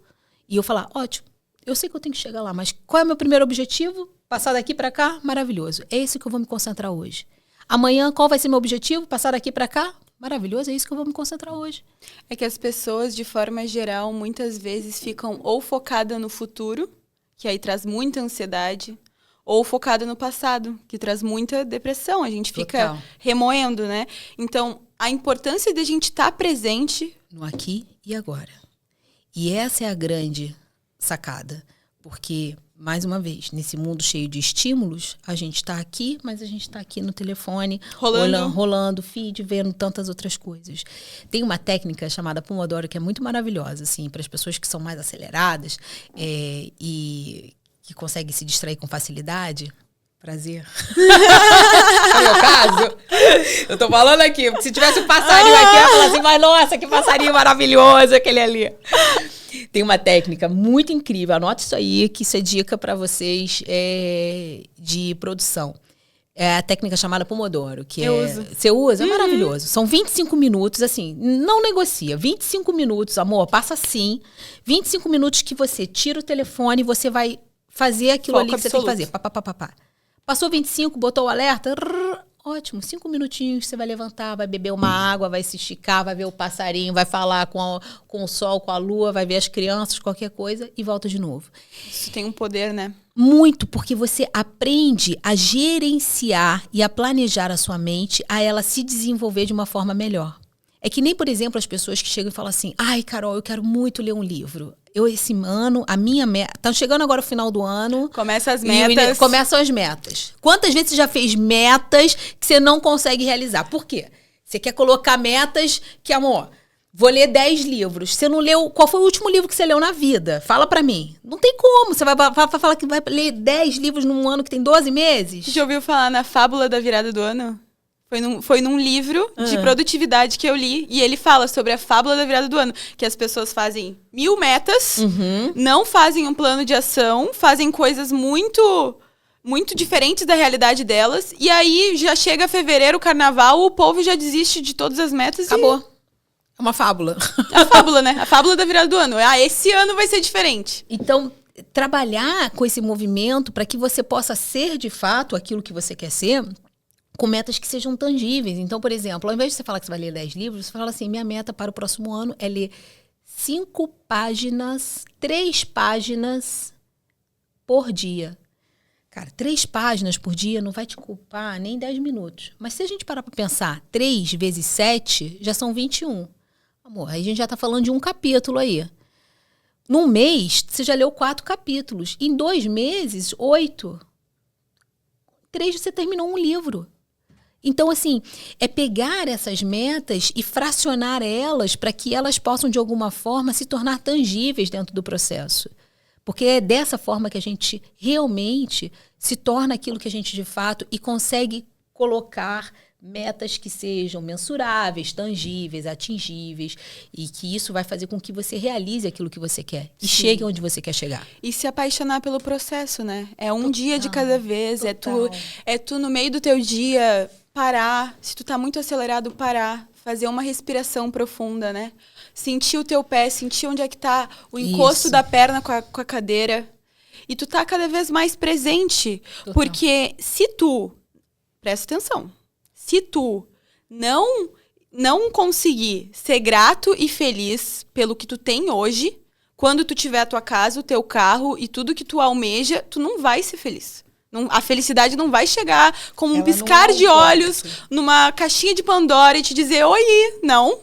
e eu falar, ótimo, eu sei que eu tenho que chegar lá, mas qual é o meu primeiro objetivo? Passar daqui para cá? Maravilhoso. É esse que eu vou me concentrar hoje. Amanhã, qual vai ser meu objetivo? Passar daqui para cá? Maravilhoso, é isso que eu vou me concentrar hoje. É que as pessoas, de forma geral, muitas vezes ficam ou focadas no futuro, que aí traz muita ansiedade, ou focada no passado, que traz muita depressão. A gente fica remoendo, né? Então, a importância de a gente estar presente no aqui e agora. E essa é a grande sacada. Porque, mais uma vez, nesse mundo cheio de estímulos, a gente está aqui, mas a gente está aqui no telefone, rolando feed, vendo tantas outras coisas. Tem uma técnica chamada Pomodoro que é muito maravilhosa, assim, para as pessoas que são mais aceleradas e que conseguem se distrair com facilidade. Prazer. No meu caso, eu tô falando aqui, se tivesse um passarinho aqui, eu ia falar assim, mas nossa, que passarinho maravilhoso aquele ali. Tem uma técnica muito incrível, anote isso aí, que isso é dica para vocês de produção. É a técnica chamada Pomodoro, que eu uso. Você usa? É maravilhoso. São 25 minutos, assim, não negocia. 25 minutos, amor, passa assim. 25 minutos que você tira o telefone e você vai fazer aquilo ali que você tem que fazer. Passou 25, botou o alerta, ótimo, 5 minutinhos, você vai levantar, vai beber uma água, vai se esticar, vai ver o passarinho, vai falar com o sol, com a lua, vai ver as crianças, qualquer coisa e volta de novo. Isso tem um poder, né? Muito, porque você aprende a gerenciar e a planejar a sua mente, a ela se desenvolver de uma forma melhor. É que nem, por exemplo, as pessoas que chegam e falam assim, ai, Carol, eu quero muito ler um livro. Esse ano, a minha meta... Tá chegando agora o final do ano. Começam as metas. Começam as metas. Quantas vezes você já fez metas que você não consegue realizar? Por quê? Você quer colocar metas que, amor, vou ler 10 livros. Você não leu... Qual foi o último livro que você leu na vida? Fala pra mim. Não tem como. Você vai falar que vai ler 10 livros num ano que tem 12 meses? Já ouviu falar na Fábula da Virada do Ano? Foi num livro de produtividade que eu li. E ele fala sobre a fábula da virada do ano. Que as pessoas fazem 1000 metas, não fazem um plano de ação, fazem coisas muito muito diferentes da realidade delas. E aí já chega fevereiro, carnaval, o povo já desiste de todas as metas. Acabou. É uma fábula. É a fábula, né? A fábula da virada do ano. Esse ano vai ser diferente. Então, trabalhar com esse movimento para que você possa ser, de fato, aquilo que você quer ser, com metas que sejam tangíveis. Então, por exemplo, ao invés de você falar que você vai ler 10 livros, você fala assim, minha meta para o próximo ano é ler 5 páginas, 3 páginas por dia. Cara, 3 páginas por dia não vai te ocupar nem 10 minutos. Mas se a gente parar para pensar, 3 vezes 7 já são 21. Amor, aí a gente já está falando de um capítulo aí. Num mês, você já leu 4 capítulos. Em 2 meses, 8. 3, você terminou um livro. Então, assim, é pegar essas metas e fracionar elas para que elas possam, de alguma forma, se tornar tangíveis dentro do processo. Porque é dessa forma que a gente realmente se torna aquilo que a gente de fato e consegue colocar metas que sejam mensuráveis, tangíveis, atingíveis e que isso vai fazer com que você realize aquilo que você quer e chegue onde você quer chegar. E se apaixonar pelo processo, né? É um dia de cada vez, é tu no meio do teu dia parar, se tu tá muito acelerado, parar, fazer uma respiração profunda, né? Sentir o teu pé, sentir onde é que tá o encosto da perna com a cadeira. E tu tá cada vez mais presente. Total. Porque se tu, presta atenção, se tu não conseguir ser grato e feliz pelo que tu tem hoje, quando tu tiver a tua casa, o teu carro e tudo que tu almeja, tu não vai ser feliz. A felicidade não vai chegar como um piscar de olhos numa caixinha de Pandora e te dizer, oi, não.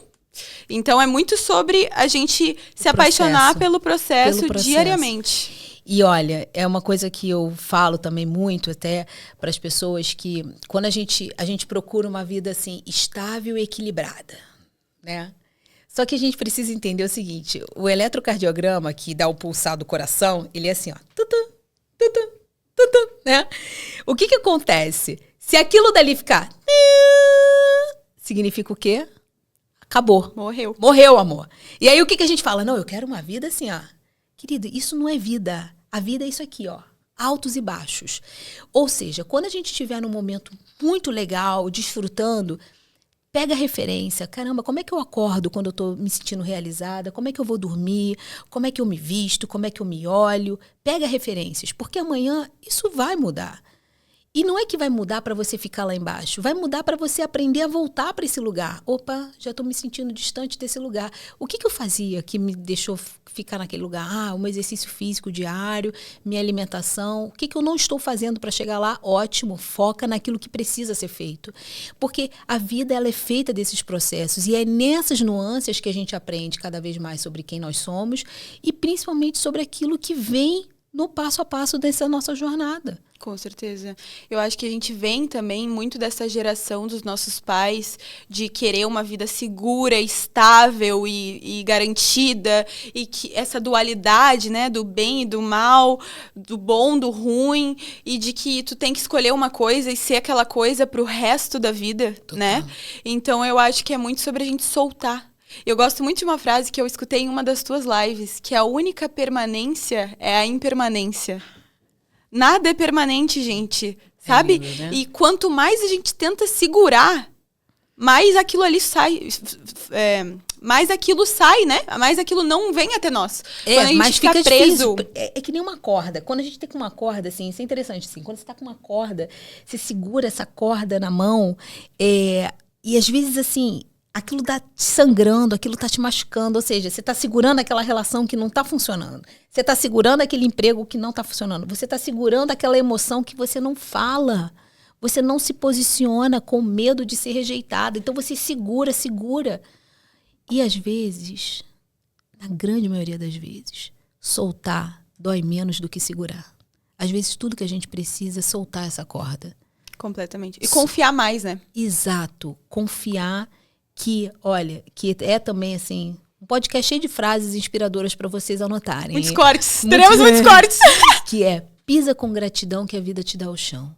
Então, é muito sobre a gente se apaixonar pelo processo diariamente. E olha, é uma coisa que eu falo também muito até para as pessoas que quando a gente procura uma vida assim estável e equilibrada, né? Só que a gente precisa entender o seguinte, o eletrocardiograma que dá o pulsar do coração, ele é assim, ó, tutu, tutu, tutu, né? O que acontece? Se aquilo dali ficar, significa o quê? Acabou. Morreu, amor. E aí o que a gente fala? Não, eu quero uma vida assim, ó. Querido, isso não é vida. A vida é isso aqui, ó. Altos e baixos. Ou seja, quando a gente estiver num momento muito legal, desfrutando, pega a referência. Caramba, como é que eu acordo quando eu tô me sentindo realizada? Como é que eu vou dormir? Como é que eu me visto? Como é que eu me olho? Pega referências, porque amanhã isso vai mudar. E não é que vai mudar para você ficar lá embaixo. Vai mudar para você aprender a voltar para esse lugar. Opa, já estou me sentindo distante desse lugar. O que eu fazia que me deixou ficar naquele lugar? O meu exercício físico diário, minha alimentação. O que eu não estou fazendo para chegar lá? Ótimo, foca naquilo que precisa ser feito. Porque a vida ela é feita desses processos. E é nessas nuances que a gente aprende cada vez mais sobre quem nós somos e principalmente sobre aquilo que vem no passo a passo dessa nossa jornada. Com certeza. Eu acho que a gente vem também muito dessa geração dos nossos pais de querer uma vida segura, estável e garantida e que essa dualidade, né, do bem e do mal, do bom, do ruim e de que tu tem que escolher uma coisa e ser aquela coisa pro resto da vida, total, né? Então eu acho que é muito sobre a gente soltar. Eu gosto muito de uma frase que eu escutei em uma das tuas lives, que a única permanência é a impermanência. Nada é permanente, gente, sabe? Lindo, né? E quanto mais a gente tenta segurar, mais aquilo ali sai, mais aquilo sai, né? Mais aquilo não vem até nós. Quando a gente mas fica preso. É que nem uma corda. Quando a gente tem com uma corda, assim, isso é interessante, assim, quando você tá com uma corda, você segura essa corda na mão, e às vezes, assim, aquilo tá te sangrando, aquilo tá te machucando, ou seja, você tá segurando aquela relação que não tá funcionando. Você tá segurando aquele emprego que não tá funcionando. Você tá segurando aquela emoção que você não fala. Você não se posiciona com medo de ser rejeitada. Então você segura. E às vezes, na grande maioria das vezes, soltar dói menos do que segurar. Às vezes tudo que a gente precisa é soltar essa corda. Completamente. E confiar mais, né? Exato. Confiar que, olha, que é também assim, um podcast cheio de frases inspiradoras para vocês anotarem. Muitos cortes. Teremos muitos cortes. Que é, pisa com gratidão que a vida te dá o chão.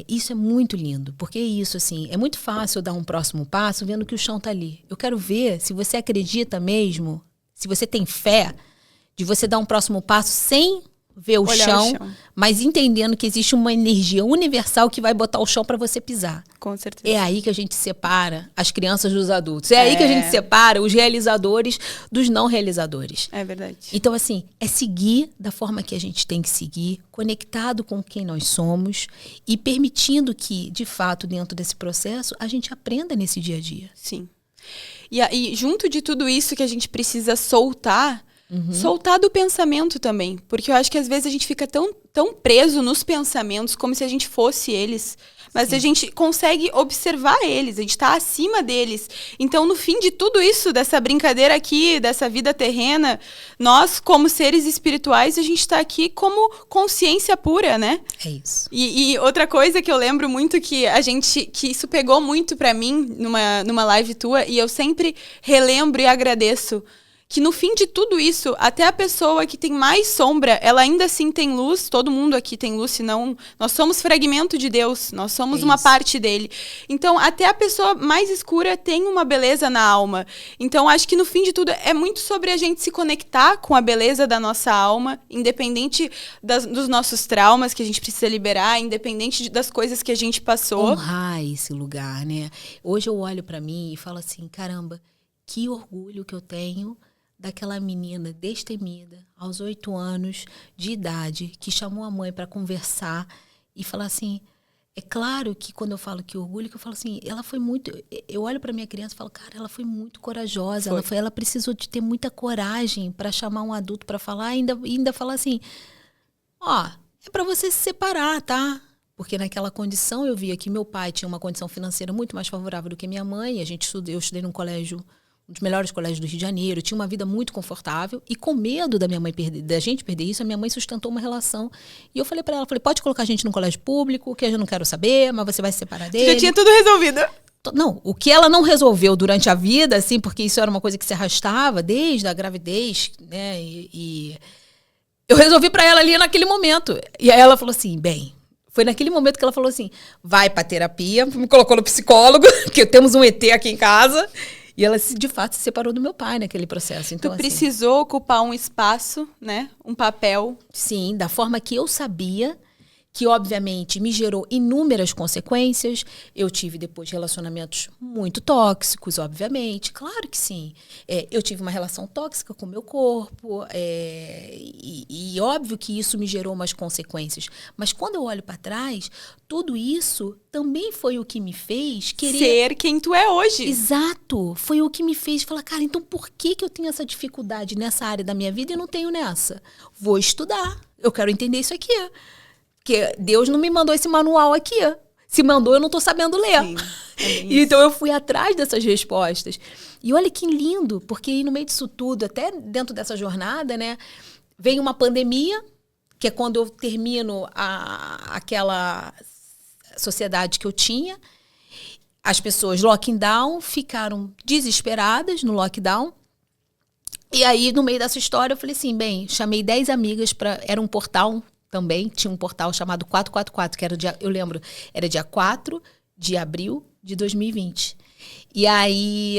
Isso é muito lindo, porque é isso, assim, é muito fácil eu dar um próximo passo vendo que o chão tá ali. Eu quero ver se você acredita mesmo, se você tem fé de você dar um próximo passo sem ver o Olhar chão, o chão. mas entendendo que existe uma energia universal que vai botar o chão para você pisar. Com certeza. É aí que a gente separa as crianças dos adultos. É aí que a gente separa os realizadores dos não realizadores. É verdade. Então, assim, é seguir da forma que a gente tem que seguir, conectado com quem nós somos e permitindo que, de fato, dentro desse processo, a gente aprenda nesse dia a dia. Sim. E junto de tudo isso que a gente precisa soltar, soltar do pensamento também. Porque eu acho que às vezes a gente fica tão preso nos pensamentos, como se a gente fosse eles. Mas Sim. a gente consegue observar eles, a gente está acima deles. Então, no fim de tudo isso, dessa brincadeira aqui, dessa vida terrena, nós, como seres espirituais, a gente está aqui como consciência pura, né? É isso. E outra coisa que eu lembro muito que isso pegou muito pra mim numa live tua, e eu sempre relembro e agradeço, que no fim de tudo isso, até a pessoa que tem mais sombra, ela ainda assim tem luz, todo mundo aqui tem luz, senão nós somos fragmento de Deus, nós somos uma parte dele. Então, até a pessoa mais escura tem uma beleza na alma. Então, acho que no fim de tudo é muito sobre a gente se conectar com a beleza da nossa alma, independente dos nossos traumas que a gente precisa liberar, independente das coisas que a gente passou. Honrar esse lugar, né? Hoje eu olho pra mim e falo assim, caramba, que orgulho que eu tenho daquela menina destemida, aos 8 anos de idade, que chamou a mãe para conversar e falar assim, é claro que quando eu falo que orgulho, que eu falo assim, ela foi muito, eu olho para minha criança e falo, cara, ela foi muito corajosa, ela precisou de ter muita coragem para chamar um adulto para falar e ainda falar assim, é para você se separar, tá? Porque naquela condição eu via que meu pai tinha uma condição financeira muito mais favorável do que minha mãe, eu estudei num colégio, um dos melhores colégios do Rio de Janeiro, tinha uma vida muito confortável e com medo da minha mãe da gente perder isso, a minha mãe sustentou uma relação. E eu falei pra ela, pode colocar a gente num colégio público, que eu não quero saber, mas você vai se separar dele. Você já tinha tudo resolvido. Não, o que ela não resolveu durante a vida, assim, porque isso era uma coisa que se arrastava desde a gravidez, né, e eu resolvi pra ela ali naquele momento. E aí ela falou assim, foi naquele momento que ela falou assim, vai pra terapia, me colocou no psicólogo, que temos um ET aqui em casa. E ela, de fato, se separou do meu pai naquele processo. Então, tu precisou ocupar um espaço, né? Um papel. Sim, da forma que eu sabia, que obviamente me gerou inúmeras consequências. Eu tive depois relacionamentos muito tóxicos, obviamente. Claro que sim. Eu tive uma relação tóxica com o meu corpo. E óbvio que isso me gerou umas consequências. Mas quando eu olho para trás, tudo isso também foi o que me fez querer ser quem tu é hoje. Exato. Foi o que me fez falar, cara, então por que eu tenho essa dificuldade nessa área da minha vida e não tenho nessa? Vou estudar. Eu quero entender isso aqui. Porque Deus não me mandou esse manual aqui. Se mandou, eu não estou sabendo ler. Sim, então eu fui atrás dessas respostas. E olha que lindo, porque no meio disso tudo, até dentro dessa jornada, né, vem uma pandemia, que é quando eu termino aquela sociedade que eu tinha. As pessoas lockdown ficaram desesperadas no lockdown. E aí, no meio dessa história, eu falei assim, chamei 10 amigas era um portal também, tinha um portal chamado 444, que era eu lembro, era dia 4 de abril de 2020. E aí,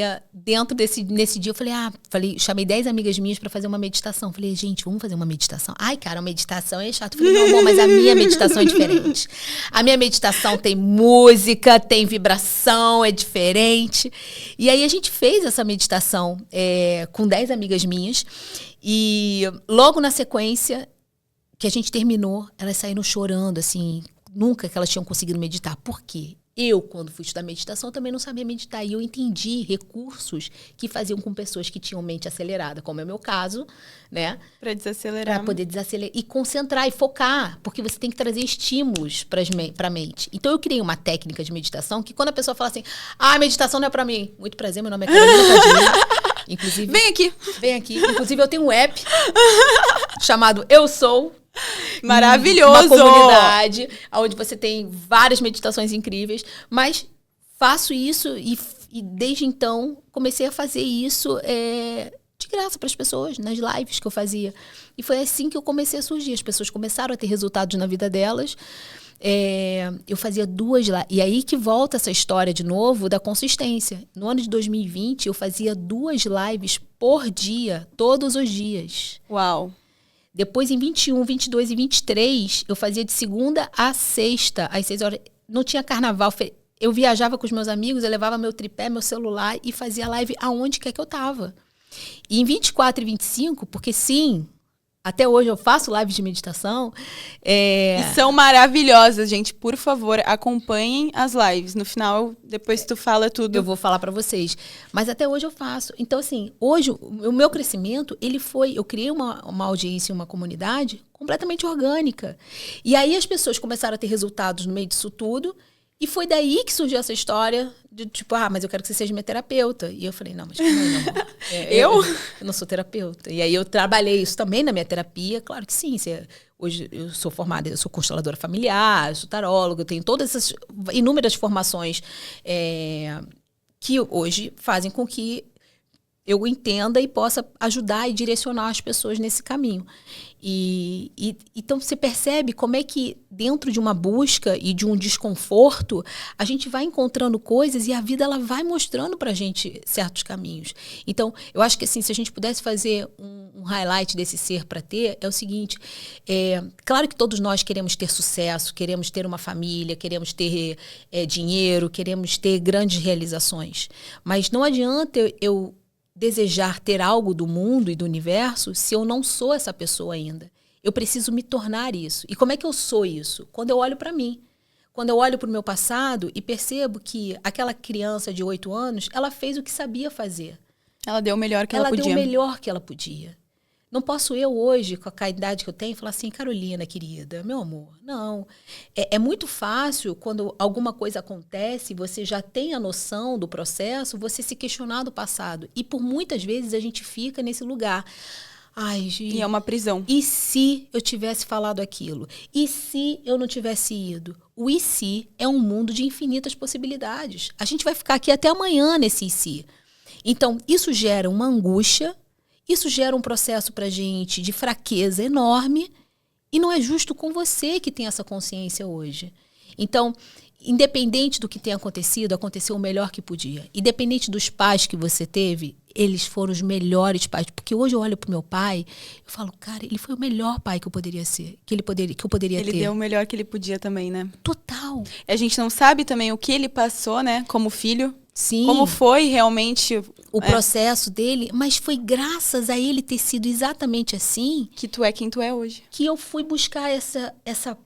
nesse dia, eu chamei 10 amigas minhas para fazer uma meditação. Falei, gente, vamos fazer uma meditação? Ai, cara, a meditação é chato. Falei, não, amor, mas a minha meditação é diferente. A minha meditação tem música, tem vibração, é diferente. E aí, a gente fez essa meditação com 10 amigas minhas. E logo na sequência que a gente terminou, elas saíram chorando, assim, nunca que elas tinham conseguido meditar. Por quê? Eu, quando fui estudar meditação, também não sabia meditar. E eu entendi recursos que faziam com pessoas que tinham mente acelerada, como é o meu caso, né? Para desacelerar. Para poder desacelerar e concentrar e focar. Porque você tem que trazer estímulos para a mente. Então, eu criei uma técnica de meditação que quando a pessoa fala assim, meditação não é para mim. Muito prazer, meu nome é Carolina Padilha. Inclusive... Vem aqui. Inclusive, eu tenho um app chamado Eu Sou. Maravilhoso! Uma comunidade onde você tem várias meditações incríveis, mas faço isso e desde então comecei a fazer isso de graça para as pessoas, nas lives que eu fazia. E foi assim que eu comecei a surgir. As pessoas começaram a ter resultados na vida delas. Eu fazia 2 lives. E aí que volta essa história de novo da consistência. No ano de 2020, eu fazia 2 lives por dia, todos os dias. Uau! Depois, em 21, 22 e 23, eu fazia de segunda a sexta, às 6 horas. Não tinha carnaval. Eu viajava com os meus amigos, eu levava meu tripé, meu celular e fazia live aonde quer que eu tava. E em 24 e 25, porque sim, até hoje eu faço lives de meditação. E são maravilhosas, gente. Por favor, acompanhem as lives. No final, depois tu fala tudo. Eu vou falar pra vocês. Mas até hoje eu faço. Então, assim, hoje o meu crescimento, ele foi... Eu criei uma audiência, uma comunidade completamente orgânica. E aí as pessoas começaram a ter resultados no meio disso tudo. E foi daí que surgiu essa história de tipo, mas eu quero que você seja minha terapeuta. E eu falei, não, mas calma aí, não. Eu não sou terapeuta. E aí eu trabalhei isso também na minha terapia. Claro que sim. Hoje eu sou formada, eu sou consteladora familiar, eu sou taróloga, eu tenho todas essas inúmeras formações que hoje fazem com que eu entenda e possa ajudar e direcionar as pessoas nesse caminho. Então você percebe como é que dentro de uma busca e de um desconforto, a gente vai encontrando coisas e a vida ela vai mostrando pra gente certos caminhos. Então, eu acho que assim, se a gente pudesse fazer um highlight desse ser para ter, é o seguinte, claro que todos nós queremos ter sucesso, queremos ter uma família, queremos ter dinheiro, queremos ter grandes realizações, mas não adianta eu desejar ter algo do mundo e do universo se eu não sou essa pessoa ainda. Eu preciso me tornar isso. E como é que eu sou isso? Quando eu olho para mim. Quando eu olho para o meu passado e percebo que aquela criança de 8 anos, ela fez o que sabia fazer. Ela deu o melhor que ela podia. Ela deu o melhor que ela podia. Não posso eu hoje, com a idade que eu tenho, falar assim, Carolina, querida, meu amor. Não. É muito fácil, quando alguma coisa acontece, você já tem a noção do processo, você se questionar do passado. E por muitas vezes a gente fica nesse lugar. Ai, Gi, e é uma prisão. E se eu tivesse falado aquilo? E se eu não tivesse ido? O e se é um mundo de infinitas possibilidades. A gente vai ficar aqui até amanhã nesse e se. Então, isso gera uma angústia. Isso gera um processo pra gente de fraqueza enorme e não é justo com você que tem essa consciência hoje. Então, independente do que tenha acontecido, aconteceu o melhor que podia. Independente dos pais que você teve, eles foram os melhores pais. Porque hoje eu olho pro meu pai, eu falo, cara, ele foi o melhor pai que eu poderia ser, que eu poderia ter. Ele deu o melhor que ele podia também, né? Total. A gente não sabe também o que ele passou, né, como filho. Sim. Como foi realmente o processo dele, mas foi graças a ele ter sido exatamente assim que tu é quem tu é hoje. Que eu fui buscar essa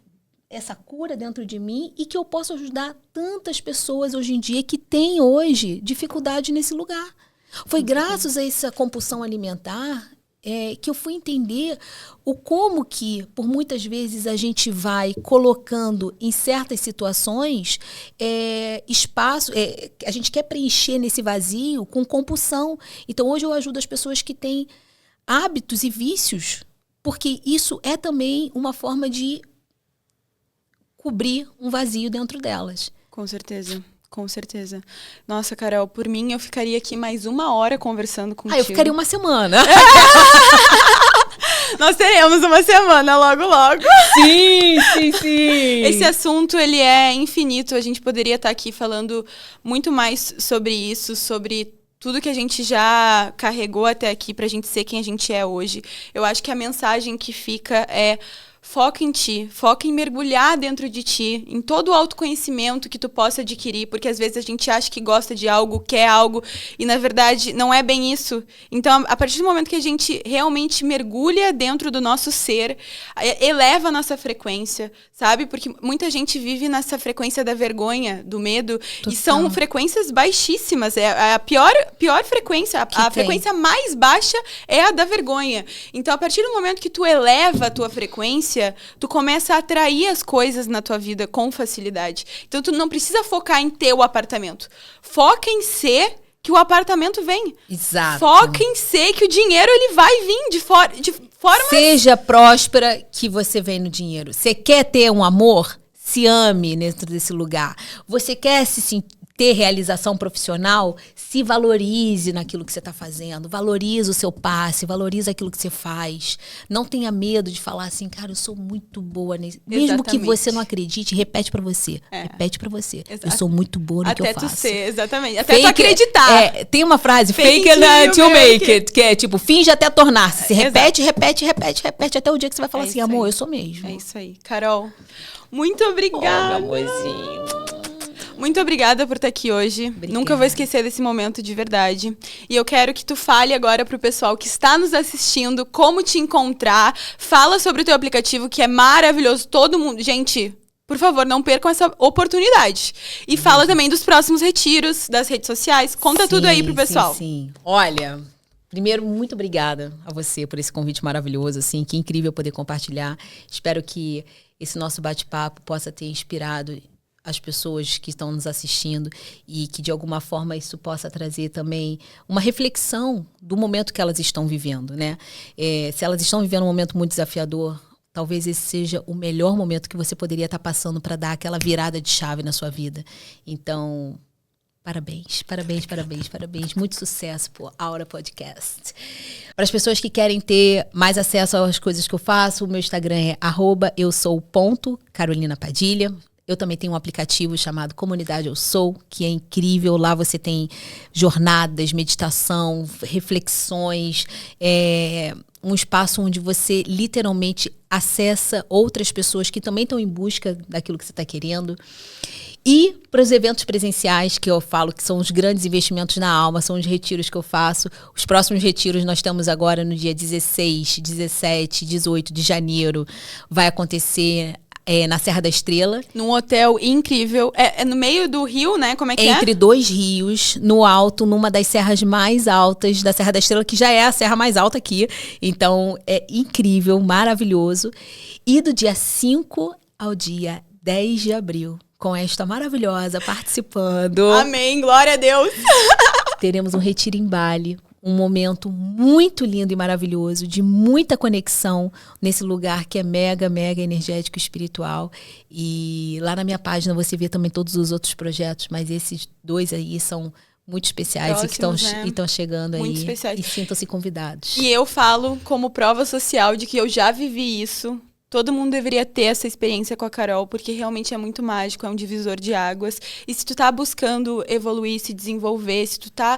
cura dentro de mim e que eu posso ajudar tantas pessoas hoje em dia que têm hoje dificuldade nesse lugar. Foi graças a essa compulsão alimentar que eu fui entender o como que, por muitas vezes, a gente vai colocando em certas situações espaço, a gente quer preencher nesse vazio com compulsão. Então, hoje eu ajudo as pessoas que têm hábitos e vícios, porque isso é também uma forma de cobrir um vazio dentro delas. Com certeza. Com certeza. Nossa, Carol, por mim, eu ficaria aqui mais 1 hora conversando contigo. Eu ficaria 1 semana. Nós teremos 1 semana logo, logo. Sim, sim, sim. Esse assunto, ele é infinito. A gente poderia estar aqui falando muito mais sobre isso, sobre tudo que a gente já carregou até aqui pra gente ser quem a gente é hoje. Eu acho que a mensagem que fica é: foca em ti, foca em mergulhar dentro de ti, em todo o autoconhecimento que tu possa adquirir, porque às vezes a gente acha que gosta de algo, quer algo, e na verdade não é bem isso. Então, a partir do momento que a gente realmente mergulha dentro do nosso ser, eleva a nossa frequência, sabe? Porque muita gente vive nessa frequência da vergonha, do medo, total. E são frequências baixíssimas. É a pior frequência, a frequência mais baixa é a da vergonha. Então, a partir do momento que tu eleva a tua frequência, tu começa a atrair as coisas na tua vida com facilidade. Então, tu não precisa focar em ter o apartamento. Foca em ser que o apartamento vem. Exato. Foca em ser que o dinheiro ele vai vir de forma... Seja próspera que você vem no dinheiro. Você quer ter um amor? Se ame dentro desse lugar. Você quer ter realização profissional, se valorize naquilo que você está fazendo. Valorize o seu passe, valorize aquilo que você faz. Não tenha medo de falar assim, cara, eu sou muito boa nisso. Mesmo que você não acredite, repete pra você. Repete pra você. Exato. Eu sou muito boa no que eu faço. Até tu ser, exatamente. Até tu acreditar. Tem uma frase, fake it until make it, que é tipo, finge até tornar-se. Você repete até o dia que você vai falar assim, amor, eu sou mesmo. É isso aí. Carol, muito obrigada. Meu amorzinho. Muito obrigada por estar aqui hoje. Obrigada. Nunca vou esquecer desse momento de verdade. E eu quero que tu fale agora pro pessoal que está nos assistindo como te encontrar. Fala sobre o teu aplicativo, que é maravilhoso. Todo mundo... Gente, por favor, não percam essa oportunidade. E fala também dos próximos retiros, das redes sociais. Conta tudo aí pro pessoal. Sim. Olha... Primeiro, muito obrigada a você por esse convite maravilhoso, assim, que incrível poder compartilhar. Espero que esse nosso bate-papo possa ter inspirado as pessoas que estão nos assistindo e que, de alguma forma, isso possa trazer também uma reflexão do momento que elas estão vivendo, né? Se elas estão vivendo um momento muito desafiador, talvez esse seja o melhor momento que você poderia estar passando para dar aquela virada de chave na sua vida. Então... Parabéns. Muito sucesso por Aura Podcast. Para as pessoas que querem ter mais acesso às coisas que eu faço, o meu Instagram é @eusou.carolinapadilha. Eu também tenho um aplicativo chamado Comunidade Eu Sou, que é incrível. Lá você tem jornadas, meditação, reflexões, um espaço onde você literalmente acessa outras pessoas que também estão em busca daquilo que você está querendo. E para os eventos presenciais, que eu falo que são os grandes investimentos na alma, são os retiros que eu faço. Os próximos retiros nós temos agora no dia 16, 17, 18 de janeiro. Vai acontecer na Serra da Estrela. Num hotel incrível. É no meio do rio, né? Como é que é? Entre dois rios, no alto, numa das serras mais altas da Serra da Estrela, que já é a serra mais alta aqui. Então, é incrível, maravilhoso. E do dia 5 ao dia 10 de abril. Com esta maravilhosa participando. Amém, glória a Deus. Teremos um retiro em Bali, um momento muito lindo e maravilhoso, de muita conexão nesse lugar que é mega, mega energético e espiritual. E lá na minha página você vê também todos os outros projetos, mas esses dois aí são muito especiais. Próximos, e que estão chegando muito aí. Especiais. E sintam-se convidados. E eu falo como prova social de que eu já vivi isso. Todo mundo deveria ter essa experiência com a Carol, porque realmente é muito mágico, é um divisor de águas. E se tu tá buscando evoluir, se desenvolver, se tu tá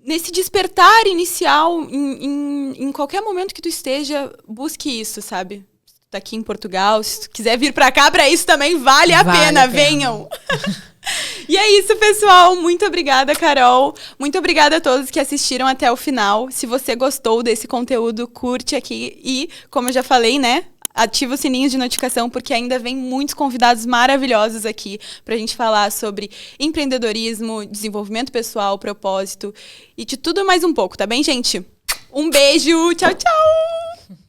nesse despertar inicial, em qualquer momento que tu esteja, busque isso, sabe? Se tu tá aqui em Portugal, se tu quiser vir pra cá pra isso também, vale a pena, venham! E é isso, pessoal. Muito obrigada, Carol. Muito obrigada a todos que assistiram até o final. Se você gostou desse conteúdo, curte aqui e, como eu já falei, né? Ativa o sininho de notificação, porque ainda vem muitos convidados maravilhosos aqui pra gente falar sobre empreendedorismo, desenvolvimento pessoal, propósito e de tudo mais um pouco, tá bem, gente? Um beijo, tchau, tchau!